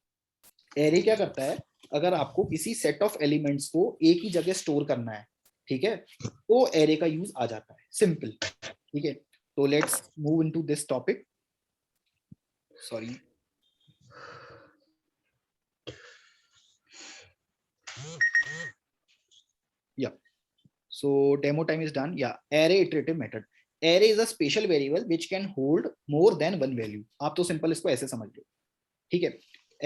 एरे क्या करता है? अगर आपको किसी सेट ऑफ एलिमेंट्स को एक ही जगह स्टोर करना है, ठीक है, तो एरे का यूज आ जाता है. सिंपल, ठीक है. तो let's move into this topic. Sorry, yeah, so demo time is done. Yeah, array iterative method. Array is a special variable which can hold more than one value. आप तो simple इसको ऐसे समझ लो, ठीक है.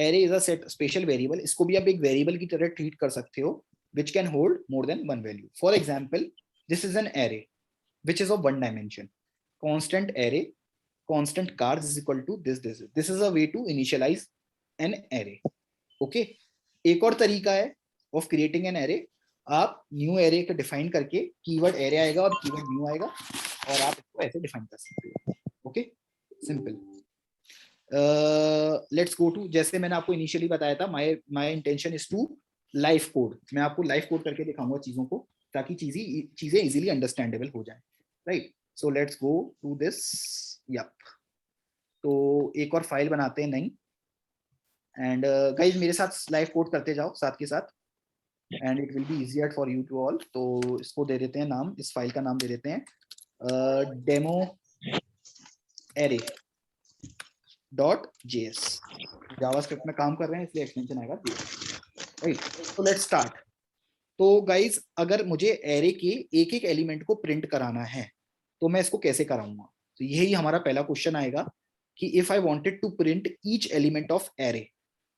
array is a set special variable. इसको भी आप एक वेरिएबल की तरह ट्रीट कर सकते हो, which can hold more than one value. For example, this is an array which is of one dimension. Constant array, constant cars is equal to this. This is a way to initialize an array. Okay. एक और तरीका है of creating an array. आप new array को define करके keyword array आएगा और keyword new आएगा और आप इसको ऐसे डिफाइन कर सकते हो. Okay, simple. Let's go to, जैसे मैंने आपको इनिशियली बताया था, my intention is to live code. मैं आपको लाइव कोड करके दिखाऊंगा चीजों को, ताकि चीजें इजीली अंडरस्टैंडेबल हो जाए, right. So let's go to this. Yup, तो एक और फाइल बनाते हैं नई. एंड गाइस मेरे साथ लाइव कोड करते जाओ साथ के साथ, and it will be easier for you to all. तो इसको दे देते हैं नाम, इस फाइल का नाम दे देते हैं डेमो एरे .js. जावास्क्रिप्ट में काम कर रहे हैं इसलिए एक्सटेंशन आएगा, राइट. तो लेट्स स्टार्ट. तो गाइज अगर मुझे एरे के एक एक एलिमेंट को प्रिंट कराना है तो मैं इसको कैसे कराऊंगा? तो यही हमारा पहला क्वेश्चन आएगा कि if I wanted to print each element of array,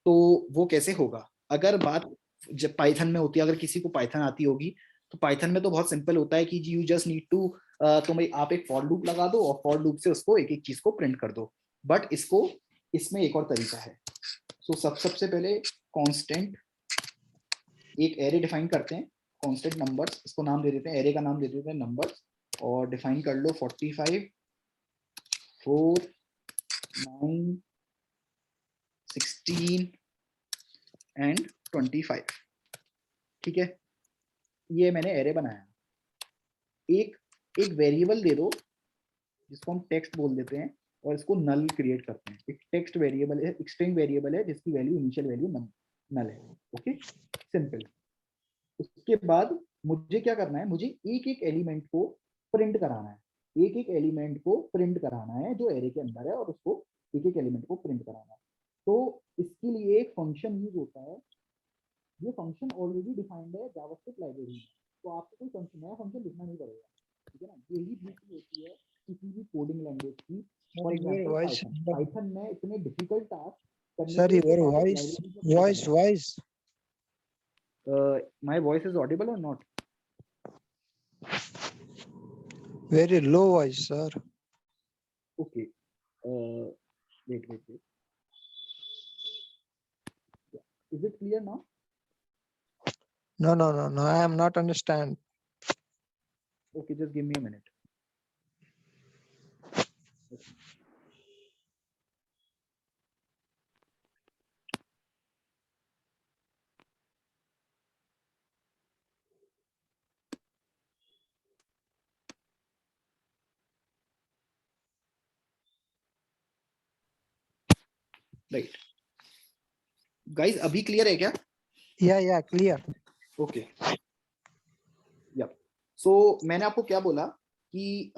तो वो कैसे होगा? अगर बात जब पाइथन में होती है, अगर किसी को पाइथन आती होगी, तो पाइथन में तो बहुत सिंपल होता है कि यू जस्ट नीड टू, तो आप एक फॉर लूप लगा दो और फॉर लूप से उसको एक एक चीज को प्रिंट कर दो. बट इसमें एक और तरीका है. सो सबसे पहले कांस्टेंट एक एरे डिफाइन करते हैं, कांस्टेंट नंबर्स, इसको नाम दे देते हैं, एरे का नाम दे देते हैं नंबर्स, और डिफाइन कर लो 45, 4, 9, 16 एंड 25. ठीक है, ये मैंने एरे बनाया. एक वेरिएबल दे दो जिसको हम टेक्स्ट बोल देते हैं, और इसको नल क्रिएट करते हैं. एक टेक्स्ट वेरिएबल है, एक स्ट्रिंग वेरिएबल है जिसकी वैल्यू इनिशियल वैल्यू नल है. Okay, simple. उसके बाद मुझे क्या करना है, मुझे एक एक एलिमेंट को प्रिंट कराना है, एक एक एलिमेंट को प्रिंट कराना है जो एरे के अंदर है, और उसको एक एक एलिमेंट को प्रिंट कराना है। तो इसके लिए एक फंक्शन यूज होता है, ये फंक्शन ऑलरेडी डिफाइंड है जावास्क्रिप्ट लाइब्रेरी में, तो आपको कोई फंक्शन नया फंक्शन लिखना नहीं पड़ेगा, ठीक है ना। यही ब्यूटी होती है किसी भी कोडिंग लैंग्वेज की। For Your example voice, Python में इतने डिफिकल्ट टास्क करने sir, के लिए your वापस voice, लाइब्रेरी में पढ़ना voice, है। voice. My voice is audible or not? Very low voice, sir. Okay. Wait. Is it clear now? No. I am not understand. Okay, just give me a minute. Right. Guys, अभी clear है क्या? Yeah, clear. Okay या सो मैंने आपको क्या बोला कि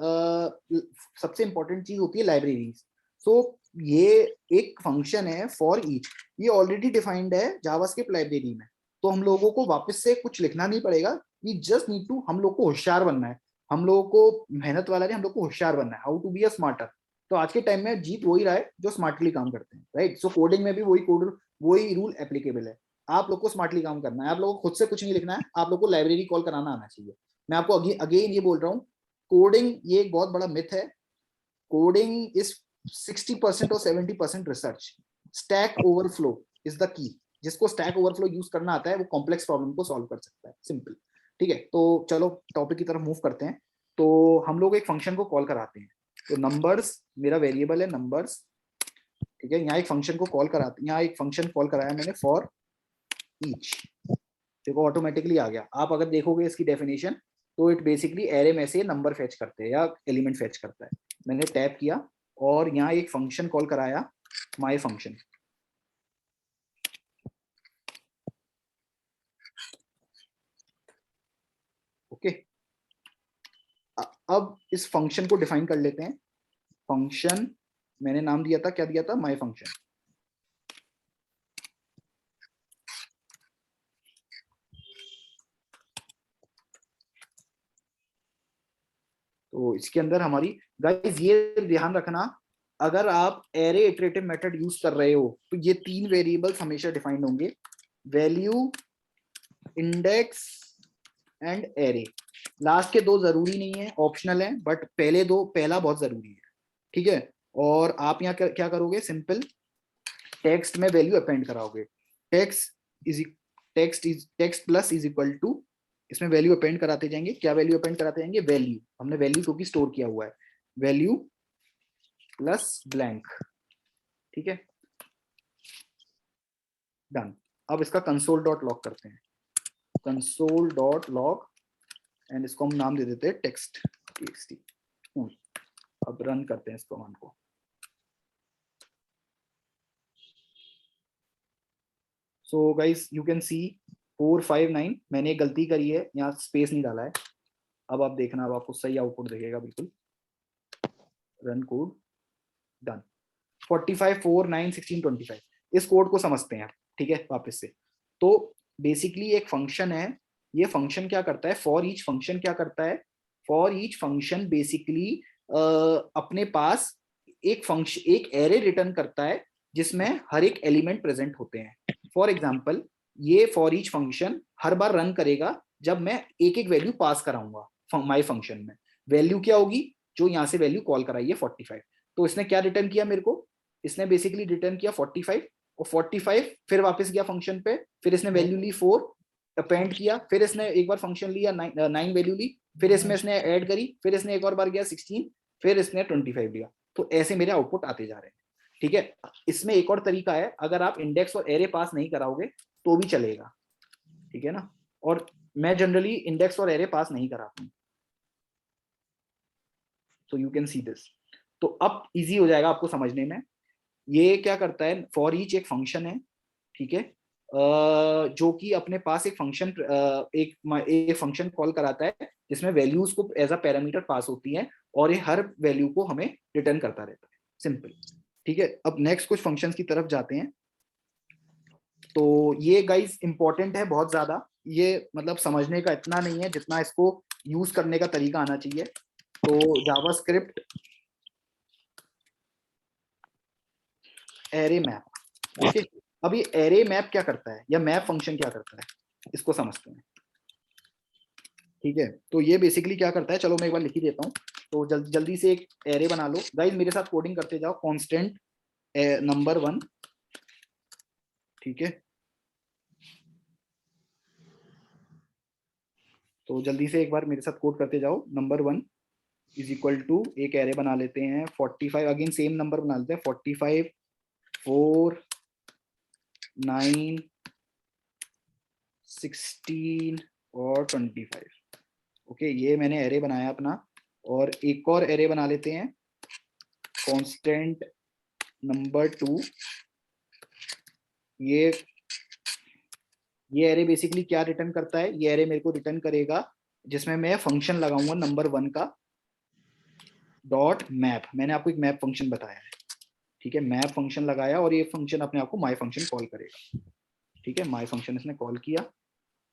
सबसे इंपॉर्टेंट चीज होती है लाइब्रेरीज। सो ये एक फंक्शन है फॉर ईच, ये ऑलरेडी डिफाइंड है जावास्क्रिप्ट लाइब्रेरी में, तो हम लोगों को वापस से कुछ लिखना नहीं पड़ेगा। वी जस्ट नीड टू, हम लोग को होशियार बनना है, हम लोगों को मेहनत वाला नहीं, हम लोग को होशियार बनना है, how to be a smarter. तो आज के टाइम में जीत वही रहा है जो स्मार्टली काम करते हैं, राइट। सो कोडिंग में भी वही रूल एप्लीकेबल है। आप लोग को स्मार्टली काम करना है, आप लोगों को खुद से कुछ नहीं लिखना है, आप लोग को लाइब्रेरी कॉल कराना आना चाहिए। मैं आपको अगेन ये बोल रहा हूँ, कोडिंग ये एक बहुत बड़ा मिथ है। कोडिंग इज 60% और 70% research. Stack overflow is the key. जिसको स्टैक ओवरफ्लो यूज करना आता है वो कॉम्प्लेक्स प्रॉब्लम को सॉल्व कर सकता है, सिंपल, ठीक है। तो चलो टॉपिक की तरफ मूव करते हैं। तो हम लोग एक फंक्शन को कॉल कराते हैं, तो नंबर्स मेरा वेरिएबल है नंबर्स, ठीक है। यहाँ एक फंक्शन को कॉल कराते हैं, यहाँ एक फंक्शन कॉल कराया मैंने फॉर ईच, देखो ऑटोमेटिकली आ गया। आप अगर देखोगे इसकी डेफिनेशन तो इट बेसिकली एरे में से नंबर फेच करते हैं या एलिमेंट फेच करता है। मैंने टैप किया और यहाँ एक फंक्शन कॉल कराया माय फंक्शन, ओके। अब इस फंक्शन को डिफाइन कर लेते हैं। फंक्शन मैंने नाम दिया था, क्या दिया था, माय फंक्शन। तो इसके अंदर हमारी, गाइस ये ध्यान रखना, अगर आप एरे इटरेटिव मेथड यूज कर रहे हो तो ये तीन वेरिएबल्स हमेशा डिफाइंड होंगे, value, index and array. Last के दो जरूरी नहीं है, ऑप्शनल है, बट पहले दो, पहला बहुत जरूरी है, ठीक है। और आप यहाँ क्या करोगे, सिंपल टेक्स्ट में वैल्यू अपेंड कराओगे। Text plus is equal to, इसमें वैल्यू अपेंड कराते जाएंगे। क्या वैल्यू अपेंड कराते जाएंगे, वैल्यू, हमने वैल्यू क्योंकि स्टोर किया हुआ है, वैल्यू प्लस ब्लैंक, ठीक है, डन। अब इसका कंसोल डॉट लॉग करते हैं, कंसोल डॉट लॉग, एंड इसको हम नाम दे देते हैं टेक्स्ट txt। अब रन करते हैं इस कमांड को। So guys you can see 459, मैंने एक गलती करी है, यहाँ स्पेस नहीं डाला है। अब आप देखना, अब आपको सही आउटपुट दिखेगा बिल्कुल। Run code, done. 45 4 9 16 25, इस कोड को समझते हैं, ठीक है, वापस से। तो बेसिकली एक फंक्शन है, ये फंक्शन क्या करता है, फॉर ईच फंक्शन क्या करता है, फॉर ईच फंक्शन बेसिकली अपने पास एक फंक्शन, एक एरे रिटर्न करता है जिसमें हर एक एलिमेंट प्रेजेंट होते हैं। फॉर एग्जाम्पल ये for each function her bar run करेगा जब मैं एक एक वैल्यू पास कराऊंगा माय फंक्शन में। वैल्यू क्या होगी, जो यहाँ से वैल्यू कॉल कराई है 45। तो इसने क्या रिटर्न किया मेरे को, इसने बेसिकली रिटर्न किया 45, और 45 फिर वापस गया फंक्शन पे, फिर इसने वैल्यू ली 4, अपेंड किया, फिर इसने एक बार फंक्शन लिया 9 वैल्यू ली, फिर इसमें इसने ऐड करी, फिर इसने एक और बार गया 16, फिर इसने 25 लिया। तो ऐसे मेरे आउटपुट आते जा रहे हैं, ठीक है। इसमें एक और तरीका है, अगर आप इंडेक्स और एरे पास नहीं कराओगे तो भी चलेगा, ठीक है ना। और मैं जनरली इंडेक्स और एरे पास नहीं कराता हूँ, so you can see this. तो अब इजी हो जाएगा आपको समझने में। ये क्या करता है, फॉर ईच एक फंक्शन है, ठीक है, जो कि अपने पास एक फंक्शन एक फंक्शन कॉल कराता है जिसमें वैल्यूज को एज अ पैरामीटर पास होती है और ये हर वैल्यू को हमें रिटर्न करता रहता है, सिंपल। ठीक है, अब नेक्स्ट कुछ फंक्शंस की तरफ जाते हैं। तो ये गाइस इंपॉर्टेंट है बहुत ज्यादा, ये मतलब समझने का इतना नहीं है जितना इसको यूज करने का तरीका आना चाहिए। तो जावास्क्रिप्ट एरे मैप, ओके। अब ये एरे मैप क्या करता है या मैप फंक्शन क्या करता है, इसको समझते हैं। ठीक है, तो ये बेसिकली क्या करता है, चलो मैं एक बार लिख ही देता हूँ। तो जल्दी से एक एरे बना लो गाइस, मेरे साथ कोडिंग करते जाओ। कांस्टेंट नंबर 1, ठीक है। तो जल्दी से एक बार मेरे साथ कोड करते जाओ। नंबर 1 इज इक्वल टू, एक एरे बना लेते हैं 45, अगेन सेम नंबर बना लेते हैं 45, 4, 9, 16 और 25। ओके, ये मैंने एरे बनाया अपना। और एक और एरे बना लेते हैं कांस्टेंट नंबर 2। ये एरे बेसिकली क्या रिटर्न करता है, ये एरे मेरे को रिटर्न करेगा जिसमें मैं फंक्शन लगाऊंगा नंबर 1 का डॉट मैप। मैंने आपको एक मैप फंक्शन बताया है, ठीक है। मैप फंक्शन लगाया और ये फंक्शन अपने आप को माई फंक्शन कॉल करेगा, ठीक है। माई फंक्शन इसने कॉल किया,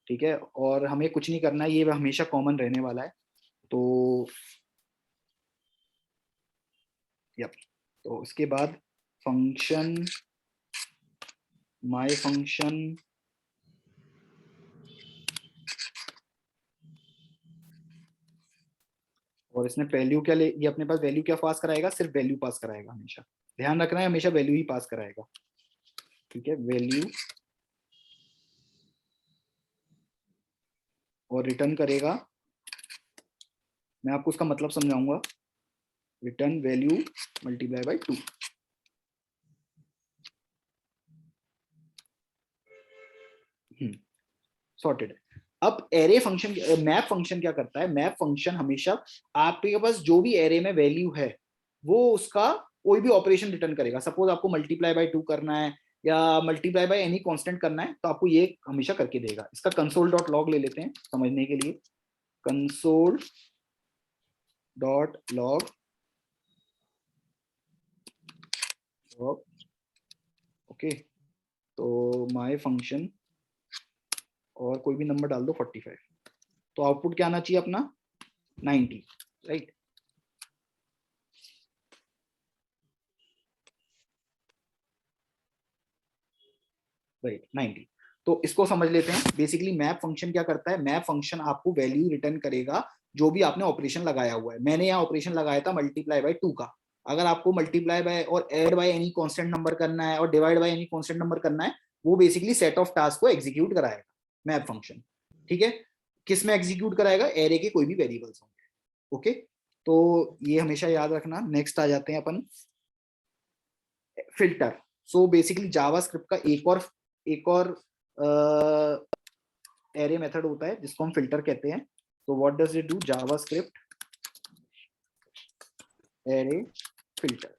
ठीक है। और हमें कुछ नहीं करना है, ये हमेशा कॉमन रहने वाला है। तो यप, तो इसके बाद फंक्शन माई फंक्शन और इसने वैल्यू क्या ले, ये अपने पास वैल्यू क्या पास कराएगा, सिर्फ वैल्यू पास कराएगा। हमेशा ध्यान रखना है, हमेशा वैल्यू ही पास कराएगा, ठीक है। वैल्यू और रिटर्न करेगा, मैं आपको उसका मतलब समझाऊंगा। Return value multiply by 2। Sorted. अब एरे फंक्शन, मैप फंक्शन क्या करता है, मैप फंक्शन हमेशा आपके पास जो भी एरे में वैल्यू है वो उसका कोई भी ऑपरेशन रिटर्न करेगा। सपोज आपको मल्टीप्लाई बाय 2 करना है या मल्टीप्लाई बाय एनी कांस्टेंट करना है तो आपको ये हमेशा करके देगा। इसका कंसोल डॉट लॉग ले लेते हैं समझने के लिए। Console dot log, okay. तो माय फंक्शन और कोई भी नंबर डाल दो 45, तो आउटपुट क्या आना चाहिए अपना 90, राइट। राइट 90। तो इसको समझ लेते हैं। बेसिकली मैप फंक्शन क्या करता है, मैप फंक्शन आपको वैल्यू रिटर्न करेगा जो भी आपने ऑपरेशन लगाया हुआ है। मैंने यहाँ ऑपरेशन लगाया था मल्टीप्लाई बाय 2 का। अगर आपको मल्टीप्लाई बाय और add by any constant number करना है और divide by any constant number करना है, वो बेसिकली सेट ऑफ टास्क को एग्जीक्यूट कराएगा मैप फंक्शन, ठीक है। किस में एग्जीक्यूट कराएगा, एरे के कोई भी वेरिएबल्स होंगे, ओके। तो ये हमेशा याद रखना। नेक्स्ट आ जाते हैं अपन फिल्टर। सो बेसिकली जावास्क्रिप्ट का एक और एरे मेथड होता है जिसको हम फिल्टर कहते हैं। तो what does it do, JavaScript array filter.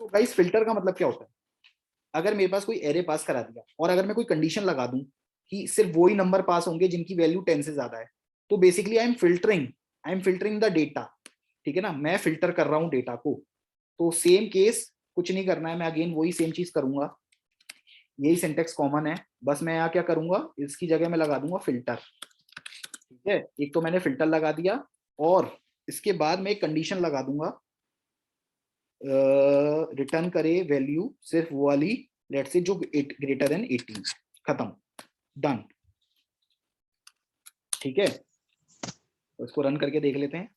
तो गाइस फिल्टर का मतलब क्या होता है, अगर मेरे पास कोई एरे पास करा दिया और अगर मैं कोई कंडीशन लगा दूं कि सिर्फ वही नंबर पास होंगे जिनकी वैल्यू 10 से ज्यादा है, तो basically I am filtering the data, ठीक है ना। मैं फिल्टर कर रहा हूं डेटा को। तो सेम केस, कुछ नहीं करना है, मैं अगेन वही सेम चीज करूंगा। यही सिंटेक्स कॉमन है, बस मैं यहाँ क्या करूंगा, इसकी जगह मैं लगा दूंगा फिल्टर, ठीक है। एक तो मैंने फिल्टर लगा दिया और इसके बाद मैं एक कंडीशन लगा दूंगा, रिटर्न करे वैल्यू सिर्फ वो वाली, लेट्स से जो ग्रेटर देन 18, खत्म, डन, ठीक है। तो इसको रन करके देख लेते हैं।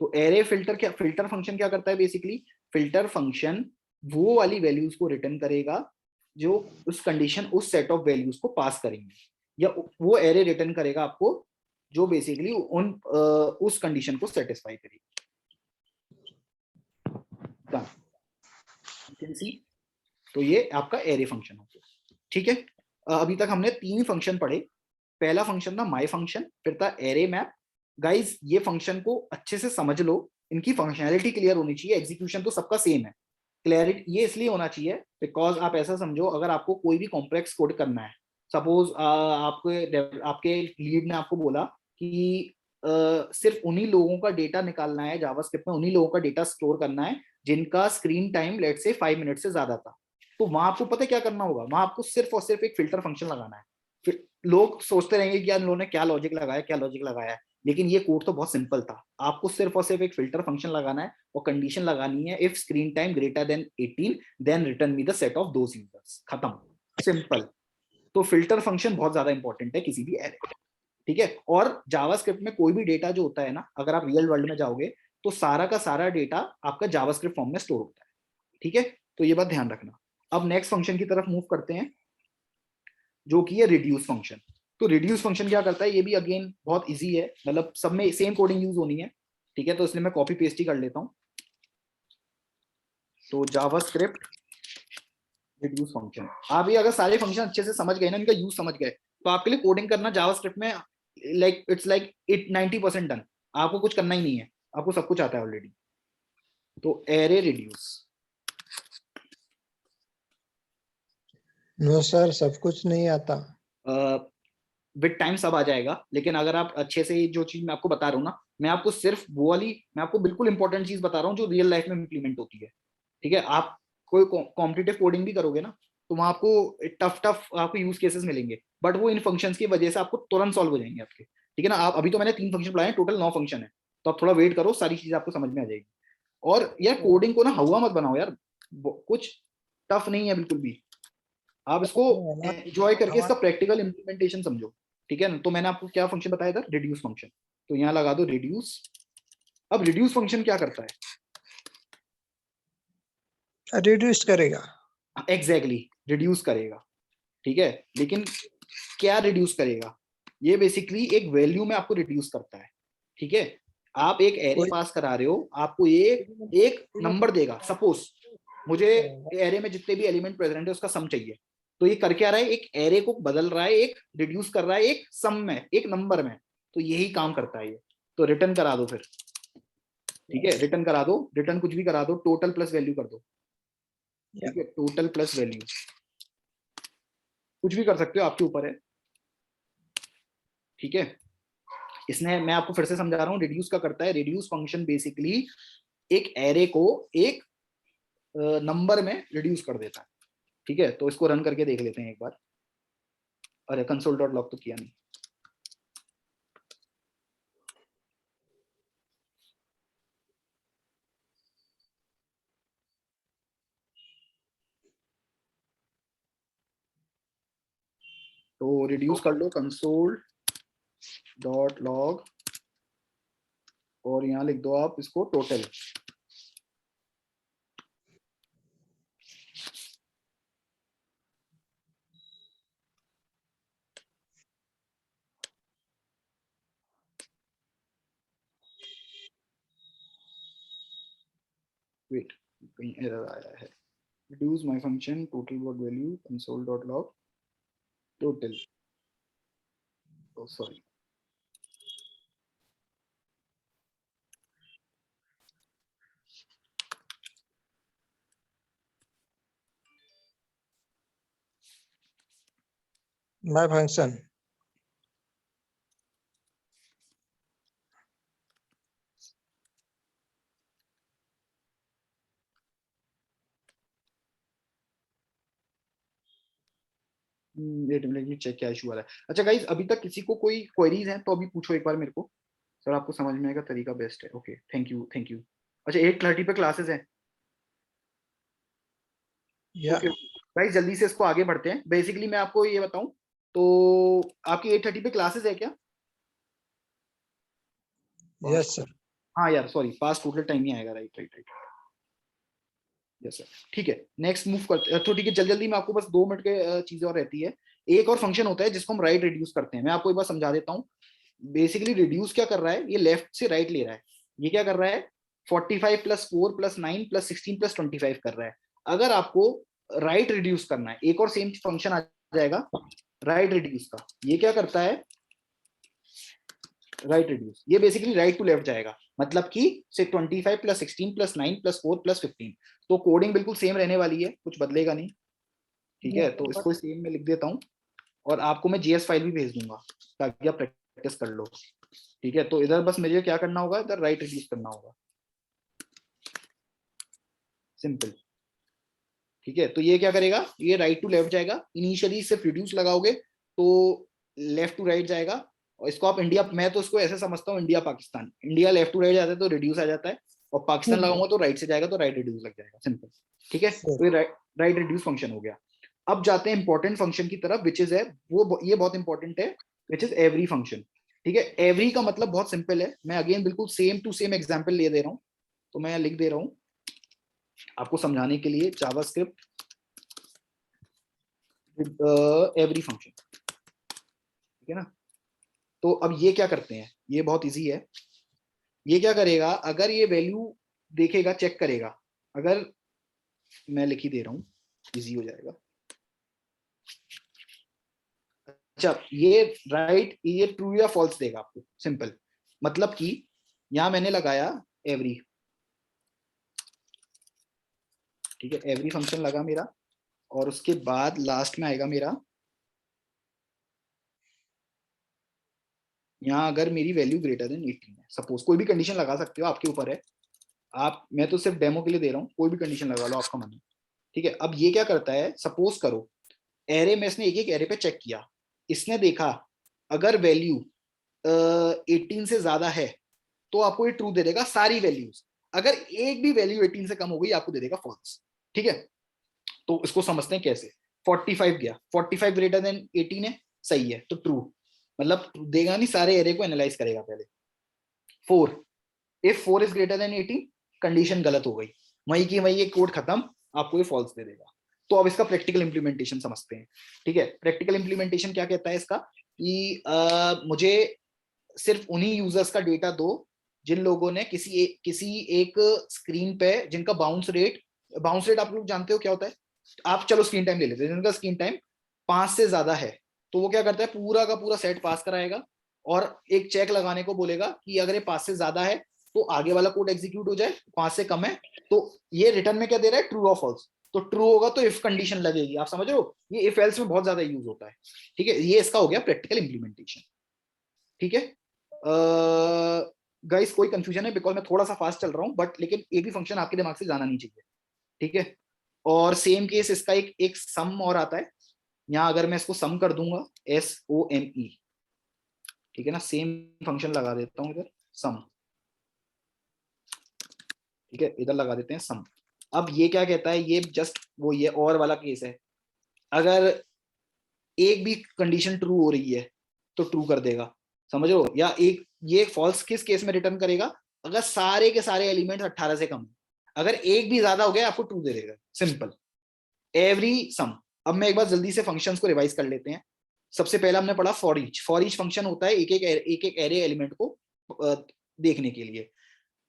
तो एरे फिल्टर क्या, फिल्टर फंक्शन क्या करता है, बेसिकली फिल्टर फंक्शन वो वाली वैल्यूज को रिटर्न करेगा जो उस कंडीशन, उस सेट ऑफ वैल्यूज को पास करेंगे, या वो एरे रिटर्न करेगा आपको जो बेसिकली उस कंडीशन को सेटिस्फाई करेगी। तो ये आपका एरे फंक्शन हो गया, ठीक है। अभी तक हमने 3 फंक्शन पढ़े। पहला फंक्शन था माई फंक्शन, फिर था एरे मैप। गाइस ये फंक्शन को अच्छे से समझ लो, इनकी फंक्शनैलिटी क्लियर होनी चाहिए। एग्जीक्यूशन तो सबका सेम है, क्लैरिटी ये इसलिए होना चाहिए बिकॉज आप ऐसा समझो, अगर आपको कोई भी कॉम्प्लेक्स कोड करना है, सपोज आपके लीड ने आपको बोला कि सिर्फ उन्हीं लोगों का डेटा निकालना है जावास्क्रिप्ट में, उन्हीं लोगों का डेटा स्टोर करना है जिनका स्क्रीन टाइम लेट से 5 मिनट से ज्यादा था, तो वहां आपको पता है क्या करना होगा, वहां आपको सिर्फ और सिर्फ एक फिल्टर फंक्शन लगाना है। फिर लोग सोचते रहेंगे कि यार इन लोगों ने क्या लॉजिक लगाया है, लेकिन ये कोड तो बहुत सिंपल था। आपको सिर्फ और सिर्फ एक फिल्टर फंक्शन लगाना है और कंडीशन लगानी है, if screen time greater than 18 then return me the set of those users, खत्म, सिंपल। तो फिल्टर फंक्शन बहुत ज्यादा इंपॉर्टेंट है किसी भी एरे, ठीक है। और जावास्क्रिप्ट में कोई भी डेटा जो होता है ना, अगर आप रियल वर्ल्ड में जाओगे तो सारा का सारा डेटा आपका जावास्क्रिप्ट फॉर्म में स्टोर होता है, ठीक है। तो ये बात ध्यान रखना। अब नेक्स्ट फंक्शन की तरफ मूव करते हैं जो कि है रिड्यूस फंक्शन। तो रिड्यूस फंक्शन क्या करता है, ये भी अगेन बहुत इजी है, मतलब सब में सेम कोडिंग यूज होनी है, ठीक है। तो इसलिए मैं कॉपी पेस्ट ही कर लेता हूं। तो जावास्क्रिप्ट रिड्यूस फंक्शन, आप ये अगर सारे फंक्शन अच्छे से समझ गए ना, इनका यूज समझ गए, तो आपके लिए कोडिंग करना जावास्क्रिप्ट में इट्स लाइक 90% डन। आपको कुछ करना ही नहीं है, आपको सब कुछ आता है ऑलरेडी। तो एरे रिड्यूस, नो सर, सब कुछ नहीं आता। विद टाइम सब आ जाएगा, लेकिन अगर आप अच्छे से जो चीज मैं आपको बता रहा हूँ ना, मैं आपको सिर्फ वो वाली, मैं आपको बिल्कुल इंपॉर्टेंट चीज बता रहा हूँ जो रियल लाइफ में इंप्लीमेंट होती है, ठीक है। आप कोई कॉम्पिटिटिव कोडिंग भी करोगे ना, तो वहां आपको टफ आपको यूज केसेस मिलेंगे, बट वो इन फंक्शंस की वजह से आपको तुरंत सॉल्व हो जाएंगे आपके, ठीक है ना। आप अभी तो मैंने 3 फंक्शन पढ़ाए हैं, टोटल 9 फंक्शन है, तो आप थोड़ा वेट करो, सारी चीज आपको समझ में आ जाएगी। और यार कोडिंग को ना हवा मत बनाओ यार, कुछ टफ नहीं है बिल्कुल भी, आप इसको एंजॉय करके इसका प्रैक्टिकल इंप्लीमेंटेशन समझो, ठीक है ना। तो मैंने आपको क्या फंक्शन बताया था, रिड्यूस फंक्शन, तो यहाँ लगा दो रिड्यूस। अब रिड्यूस फंक्शन क्या करता है, रिड्यूस करेगा। एग्जैक्टली रिड्यूस करेगा, ठीक है। लेकिन क्या रिड्यूस करेगा, ये बेसिकली एक वैल्यू में आपको रिड्यूस करता है, ठीक है। आप एक एरे पास करा रहे हो, आपको एक नंबर देगा, सपोज मुझे एरे में जितने भी एलिमेंट प्रेजेंट है उसका सम चाहिए, तो ये कर क्या रहा है, एक एरे को बदल रहा है, एक रिड्यूस कर रहा है एक सम में, एक नंबर में, तो यही काम करता है ये। तो रिटर्न करा दो फिर, ठीक है, रिटर्न करा दो, रिटर्न कुछ भी करा दो, टोटल प्लस वैल्यू कर दो, ठीक है, टोटल प्लस वैल्यू, कुछ भी कर सकते हो, आपके ऊपर है, ठीक है। इसने, मैं आपको फिर से समझा रहा हूँ, रिड्यूस का करता है, रिड्यूस फंक्शन बेसिकली एक एरे को एक नंबर में रिड्यूस कर देता है, ठीक है। तो इसको रन करके देख लेते हैं एक बार। अरे console.log तो किया नहीं, तो रिड्यूस कर लो console.log और यहाँ लिख दो आप इसको टोटल, वेट कहीं एरर आया है, reduce my function total word value console.log total, oh sorry, my function। Let me check क्या इशू आ रहा है। अच्छा गाइस, अभी तक किसी को कोई क्वेरीज हैं तो अभी पूछो एक बार मेरे को, सर आपको समझ में आएगा तरीका बेस्ट है। Okay thank you thank you. अच्छा 8:30 पे क्लासेस हैं, ओके गाइस जल्दी से इसको आगे बढ़ते हैं। बेसिकली मैं आपको ये बताऊं तो आपकी 8:30 पे क्लासेस है क्या? Yes sir. हाँ यार सॉरी, पास टोटल टाइम ही आएगा, right right right, yes sir, ठीक है। नेक्स्ट मूव करते, तो ठीक है, जल्दी में आपको बस 2 मिनट के चीजें और रहती है। एक और फंक्शन होता है जिसको हम राइट रिड्यूस करते हैं, मैं आपको एक बार समझा देता हूँ। बेसिकली रिड्यूस क्या कर रहा है, ये लेफ्ट से राइट ले रहा है, ये क्या कर रहा है 45 + 4 + 9 + 16 + 25 कर रहा है। अगर आपको राइट रिड्यूस करना है, एक और सेम फंक्शन आ जाएगा राइट रिड्यूस का, ये क्या करता है राइट रिड्यूस, ये बेसिकली राइट टू लेफ्ट जाएगा। मतलब कि से 25 + 16 + 9 + 4 + 15, तो कोडिंग बिल्कुल सेम रहने वाली है, कुछ बदलेगा नहीं, ठीक है। तो इसको सेम में लिख देता हूँ और आपको मैं जीएस फाइल भी भेज दूंगा ताकि आप प्रैक्टिस कर लो, ठीक है। तो इधर बस मुझे क्या करना होगा, इधर राइट रिड्यूस करना होगा, सिंपल, ठीक है। तो ये क्या करेगा, ये राइट टू लेफ्ट जाएगा, इनिशियली सिर्फ रिड्यूस लगाओगे तो लेफ्ट टू राइट जाएगा, और इसको आप इंडिया, मैं तो इसको ऐसे समझता हूँ India Pakistan, India left to right जाता है तो रिड्यूस आ जाता है, और पाकिस्तान लगाऊंगा तो राइट से जाएगा तो राइट रिड्यूस लग जाएगा, सिंपल, ठीक है। तो ये राइट रिड्यूस फंक्शन हो गया। अब जाते हैं इंपॉर्टेंट फंक्शन की तरफ, विच इज है वो, ये बहुत इंपॉर्टेंट है, विच इज एवरी फंक्शन, ठीक है। एवरी का मतलब बहुत सिंपल है, मैं अगेन बिल्कुल सेम टू सेम एग्जांपल ले दे रहा हूँ, तो मैं लिख दे रहा हूँ आपको समझाने के लिए, जावास्क्रिप्ट एवरी फंक्शन, ठीक है ना। तो अब ये क्या करते हैं, ये बहुत इजी है, ये क्या करेगा, अगर ये वैल्यू देखेगा, चेक करेगा, अगर मैं लिख ही दे रहा हूं इजी हो जाएगा, अच्छा ये राइट, ये ट्रू या फॉल्स देगा आपको, सिंपल, मतलब कि यहां मैंने लगाया एवरी, ठीक है, एवरी फंक्शन लगा मेरा, और उसके बाद लास्ट में आएगा मेरा, यहाँ अगर मेरी वैल्यू ग्रेटर देन 18 है, सपोज कोई भी कंडीशन लगा सकते हो, आपके ऊपर है, आप, मैं तो सिर्फ डेमो के लिए दे रहा हूँ, कोई भी कंडीशन लगा लो, आपका मन है, ठीक है। अब ये क्या करता है, सपोज करो एरे में इसने एक एक एरे पे चेक किया, इसने देखा अगर वैल्यू 18 से ज्यादा है तो आपको ये ट्रू दे देगा सारी वैल्यूज, अगर एक भी वैल्यू 18 से कम हो गई आपको दे देगा फॉल्स, ठीक है। तो इसको समझते हैं कैसे, 45 गया, 45 ग्रेटर देन 18 है, सही है, तो ट्रू, मतलब देगा नहीं, सारे एरे को एनालाइज करेगा पहले। 4, if 4 is greater than 18, condition गलत हो गई, वहीं की वहीं ये कोड खत्म, आपको ये फॉल्स दे देगा। तो अब इसका प्रैक्टिकल इंप्लीमेंटेशन समझते हैं, ठीक है। प्रैक्टिकल इंप्लीमेंटेशन क्या कहता है इसका, कि मुझे सिर्फ उन्हीं यूजर्स का डेटा दो जिन लोगों ने किसी एक स्क्रीन पे, जिनका बाउंस रेट आप लोग जानते हो क्या होता है, आप चलो स्क्रीन टाइम ले लेते हैं, जिनका स्क्रीन टाइम 5 से ज्यादा है, तो वो क्या करता है, पूरा का पूरा सेट पास कराएगा और एक चेक लगाने को बोलेगा कि अगर ये 5 से ज्यादा है तो आगे वाला कोड एग्जीक्यूट हो जाए, 5 से कम है तो ये रिटर्न में क्या दे रहा है, ट्रू और फॉल्स, तो ट्रू होगा तो इफ कंडीशन लगेगी, आप समझ रहे हो, ये इफ एल्स में बहुत ज्यादा यूज होता है, ठीक है। ये इसका हो गया प्रैक्टिकल इंप्लीमेंटेशन, ठीक है। गाइस कोई कंफ्यूजन है, बिकॉज मैं थोड़ा सा फास्ट चल रहा हूँ, बट लेकिन एक भी फंक्शन आपके दिमाग से जाना नहीं चाहिए, ठीक है। और सेम केस इसका एक सम और आता है, यहाँ अगर मैं इसको सम कर दूंगा, SOME, ठीक है ना, सेम फंक्शन लगा देता हूँ इधर, सम, ठीक है, इधर लगा देते हैं सम। अब ये क्या कहता है, ये जस्ट वो ये और वाला केस है, अगर एक भी कंडीशन ट्रू हो रही है तो ट्रू कर देगा, समझ लो, या एक ये फॉल्स किस केस में रिटर्न करेगा, अगर सारे के सारे एलिमेंट्स 18 से कम है, अगर एक भी ज्यादा हो गया आपको ट्रू दे देगा, सिंपल, एवरी सम। अब मैं एक बार जल्दी से फंक्शंस को रिवाइज कर लेते हैं। सबसे पहला हमने पढ़ा फॉर ईच फंक्शन होता है एक एक एरे एलिमेंट को देखने के लिए।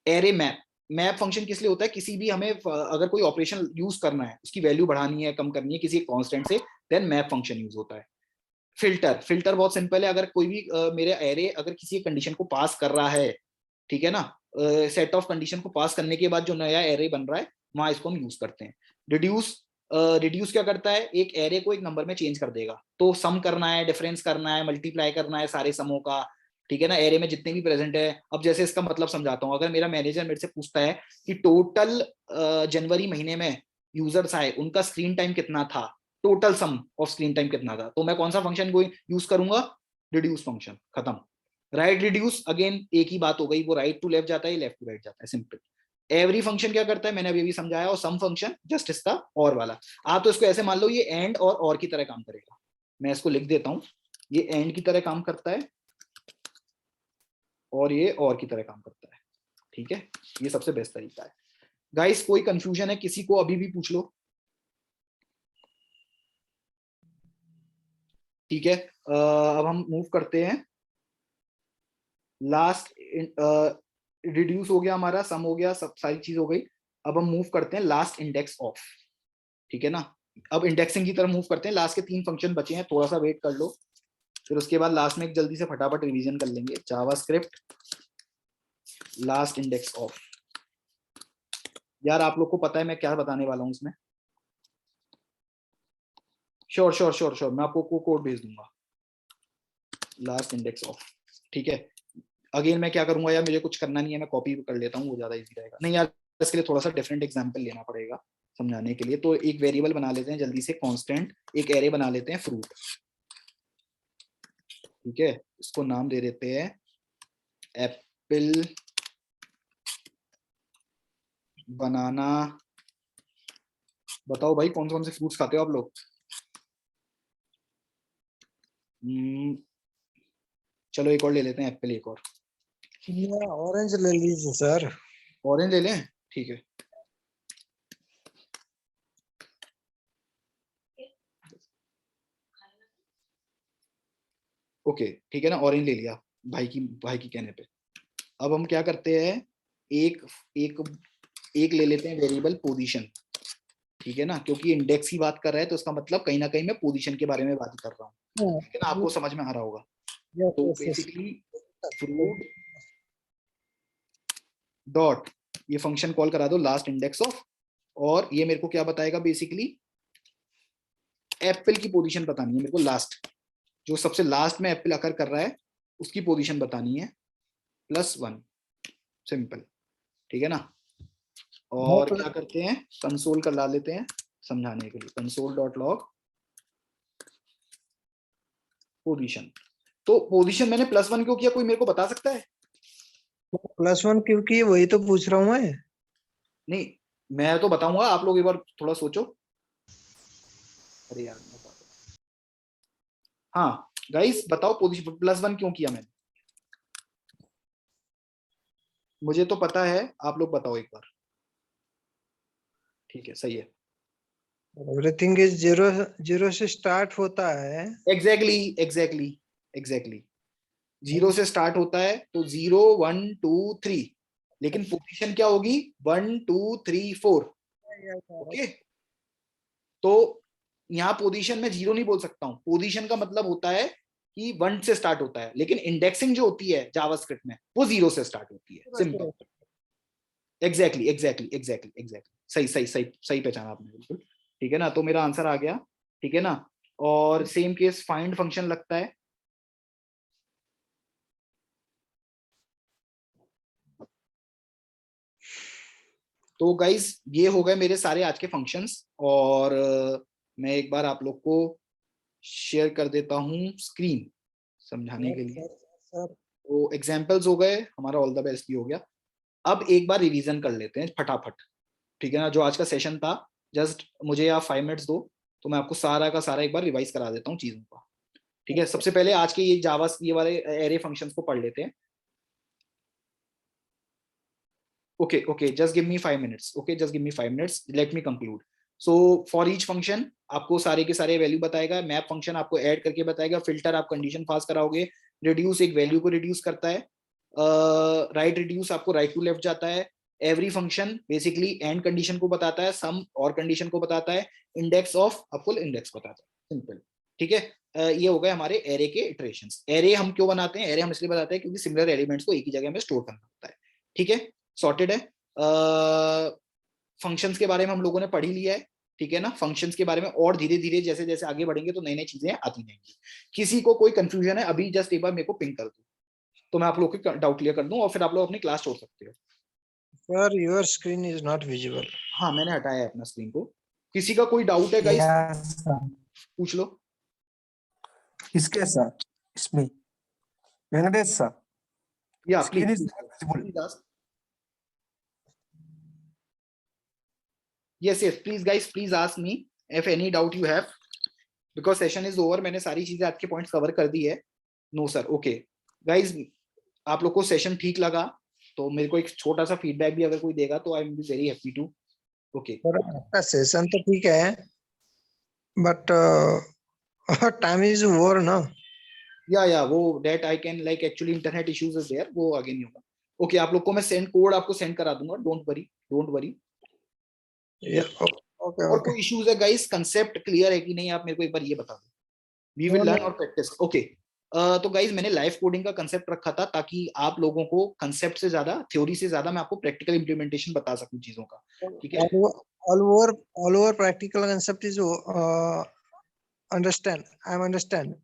एरे मैप फंक्शन किस लिए होता है, किसी भी हमें अगर कोई ऑपरेशन यूज करना है, उसकी वैल्यू बढ़ानी है कम करनी है किसी कांस्टेंट से, देन मैप फंक्शन यूज होता है। फिल्टर बहुत सिंपल है, अगर कोई भी मेरे एरे अगर किसी कंडीशन को पास कर रहा है, ठीक है ना, सेट ऑफ कंडीशन को पास करने के बाद जो नया एरे बन रहा है वहां इसको हम यूज करते हैं। रिड्यूस क्या करता है, एक एरे को एक नंबर में चेंज कर देगा, तो सम करना है, डिफरेंस करना है, मल्टीप्लाई करना है सारे समों का, ठीक है ना, एरे में जितने भी प्रेजेंट है। अब जैसे इसका मतलब समझाता हूँ, अगर मेरा मैनेजर मेरे से पूछता है कि टोटल जनवरी महीने में यूजर्स आए, उनका स्क्रीन टाइम कितना था, total sum of screen time कितना था, तो मैं कौन सा फंक्शन को यूज करूंगा, रिड्यूस फंक्शन, खत्म। राइट रिड्यूस अगेन एक ही बात हो गई, वो राइट टू लेफ्ट जाता है, लेफ्ट टू राइट जाता है, सिंपल। एवरी फंक्शन क्या करता है, मैंने अभी समझाया, और सम फंक्शन जस्ट इसका और वाला। आप तो इसको ऐसे मान लो ये एंड और की तरह काम करेगा, मैं इसको लिख देता हूं, ये एंड की तरह काम करता है और ये और की तरह काम करता है, ठीक है। ये सबसे बेस्ट तरीका है। गाइस कोई कंफ्यूजन है किसी को, अभी भी पूछ लो, ठीक है। अब हम मूव करते हैं, लास्ट रिड्यूस हो गया हमारा, सम हो गया, सब सारी चीज हो गई। अब हम मूव करते हैं लास्ट इंडेक्स ऑफ, ठीक है ना। अब इंडेक्सिंग की तरफ मूव करते हैं, लास्ट के 3 फंक्शन बचे हैं, थोड़ा सा वेट कर लो, फिर उसके बाद लास्ट में एक जल्दी से फटाफट रिवीजन कर लेंगे। JavaScript last index of. यार आप लोग को पता है मैं क्या बताने वाला हूँ इसमें? श्योर श्योर श्योर श्योर, मैं आपको कोड भेज दूंगा, लास्ट इंडेक्स ऑफ। ठीक है, अगेन मैं क्या करूंगा यार, मुझे कुछ करना नहीं है, मैं कॉपी कर लेता हूँ, वो ज्यादा इजी रहेगा। नहीं यार, इसके लिए थोड़ा सा डिफरेंट एग्जांपल लेना पड़ेगा समझाने के लिए। तो एक वेरिएबल बना लेते हैं जल्दी से, कांस्टेंट, एक एरे बना लेते हैं फ्रूट। ठीक है, इसको नाम दे देते हैं एप्पल, बनाना। बताओ भाई कौन कौन से फ्रूट्स खाते हो आप लोग? चलो एक और ले लेते हैं, एप्पल एक और। ऑरेंज ले लीजिए सर। ऑरेंज ले लें, ठीक है। ओके ठीक है ना, ऑरेंज ले लिया भाई की कहने पे। अब हम क्या करते हैं, एक ले लेते हैं वेरिएबल पोजीशन। ठीक है ना, क्योंकि इंडेक्स की बात कर रहा है तो इसका मतलब कहीं ना कहीं मैं पोजीशन के बारे में बात कर रहा हूँ। ठीक है ना, आपको समझ में आ रहा होगा। तो बेसिकली फ्रूट डॉट, ये फंक्शन कॉल करा दो लास्ट इंडेक्स ऑफ, और ये मेरे को क्या बताएगा, बेसिकली एप्पल की पोजीशन बतानी है मेरे को, लास्ट, जो सबसे लास्ट में एप्पल अकर कर रहा है उसकी पोजीशन बतानी है, +1, सिंपल। ठीक है ना, और क्या करते हैं, कंसोल कर ला लेते हैं समझाने के लिए, कंसोल डॉट लॉग पोजीशन। तो पोजीशन मैंने +1 क्यों किया, कोई मेरे को बता सकता है? +1 क्योंकि वही तो पूछ रहा हूँ मैं। नहीं मैं तो बताऊंगा, आप लोग एक बार थोड़ा सोचो। अरे यार हाँ गाइस बताओ, पोजीशन +1 क्यों किया मैंने? मुझे तो पता है, आप लोग बताओ एक बार। ठीक है, सही है। एवरीथिंग इज 0 से स्टार्ट होता है। एग्जैक्टली 0 से स्टार्ट होता है, तो 0 1 2 3, लेकिन पोजीशन क्या होगी, 1 2 3 4। ओके, तो यहाँ पोजीशन में 0 नहीं बोल सकता हूँ, पोजीशन का मतलब होता है कि 1 से स्टार्ट होता है, लेकिन इंडेक्सिंग जो होती है जावास्क्रिप्ट में वो 0 से स्टार्ट होती है, सिंपल। एग्जैक्टली सही पहचाना आपने, बिल्कुल ठीक है ना। तो मेरा आंसर आ गया, ठीक है ना। और सेम केस फाइंड फंक्शन लगता है, तो गाइज ये हो गए मेरे सारे आज के फंक्शंस। और मैं एक बार आप लोग को शेयर कर देता हूँ स्क्रीन समझाने के लिए। तो एग्जांपल्स हो गए, हमारा ऑल द बेस्ट भी हो गया। अब एक बार रिवीजन कर लेते हैं फटाफट, ठीक है ना। जो आज का सेशन था, जस्ट मुझे आप 5 मिनट्स दो, तो मैं आपको सारा का सारा एक बार रिवाइज करा देता हूँ चीजों का। ठीक है, सबसे पहले आज के ये जावा ये वाले एरे फंक्शंस को पढ़ लेते हैं। Okay, just give me 5 minutes. Okay, just give me 5 minutes. Let me conclude. So for each function आपको सारे के सारे वैल्यू बताएगा, मैप फंक्शन आपको ऐड करके बताएगा, फिल्टर आप कंडीशन पास कराओगे, रिड्यूस एक वैल्यू को रिड्यूस करता है, राइट रिड्यूस आपको राइट टू लेफ्ट जाता है, every function basically and condition को बताता है, सम और कंडीशन को बताता है, इंडेक्स ऑफ आपको इंडेक्स बताता है, सिंपल। ठीक है, ये हो गए हमारे एरे के इटरेशंस। एरे हम क्यों बनाते हैं, एरे हम इसलिए बताते हैं क्योंकि सिमिलर एलिमेंट्स को एक ही जगह में स्टोर करना होता है। ठीक है, सॉर्टेड है। फंक्शंस के बारे में हम लोगों ने पढ़ ही लिया है, ठीक है ना। फंक्शंस के बारे में और धीरे धीरे जैसे जैसे आगे बढ़ेंगे तो नई नई चीजें आती जाएंगी। किसी को कोई कंफ्यूजन है अभी जस्ट एक बार मेरे को पिंक कर दो, तो मैं आप लोग के डाउट क्लियर कर दूं, और फिर आप लोग अपनी क्लास छोड़ सकते हो। Sir your screen is not visible. हाँ मैंने हटाया है अपना स्क्रीन को। किसी का कोई डाउट है गाइस? पूछ लो। किसके सर? इसमें वेंकटेश सर। या Screen is please not visible. yes please guys, please ask me if any doubt you have, because session is over। मैंने सारी चीजें आज के पॉइंट्स कवर कर दी है। नो सर, ओके गाइस, आप लोग को सेशन ठीक लगा तो मेरे को एक छोटा सा फीडबैक भी अगर कोई देगा तो I am be very happy to. Okay sir आपका सेशन तो ठीक है, बट टाइम इज ओवर ना। या वो that I can like actually internet issues is there, वो आगे नहीं होगा। ओके, आप लोग को मैं सेंड कोड आपको सेंड करा दूंगा, डोंट वरी। ओके और कोई इश्यूज है गाइस, कंसेप्ट क्लियर है कि नहीं, आप मेरे को एक बार ये बता दो। वी विल लर्न और प्रैक्टिस। ओके तो गाइज मैंने लाइव कोडिंग का कंसेप्ट रखा था ताकि आप लोगों को कंसेप्ट से ज्यादा, थ्योरी से ज्यादा मैं आपको प्रैक्टिकल इंप्लीमेंटेशन बता सकूं चीजों का, ठीक है। all over practical concept is understand. I am understand.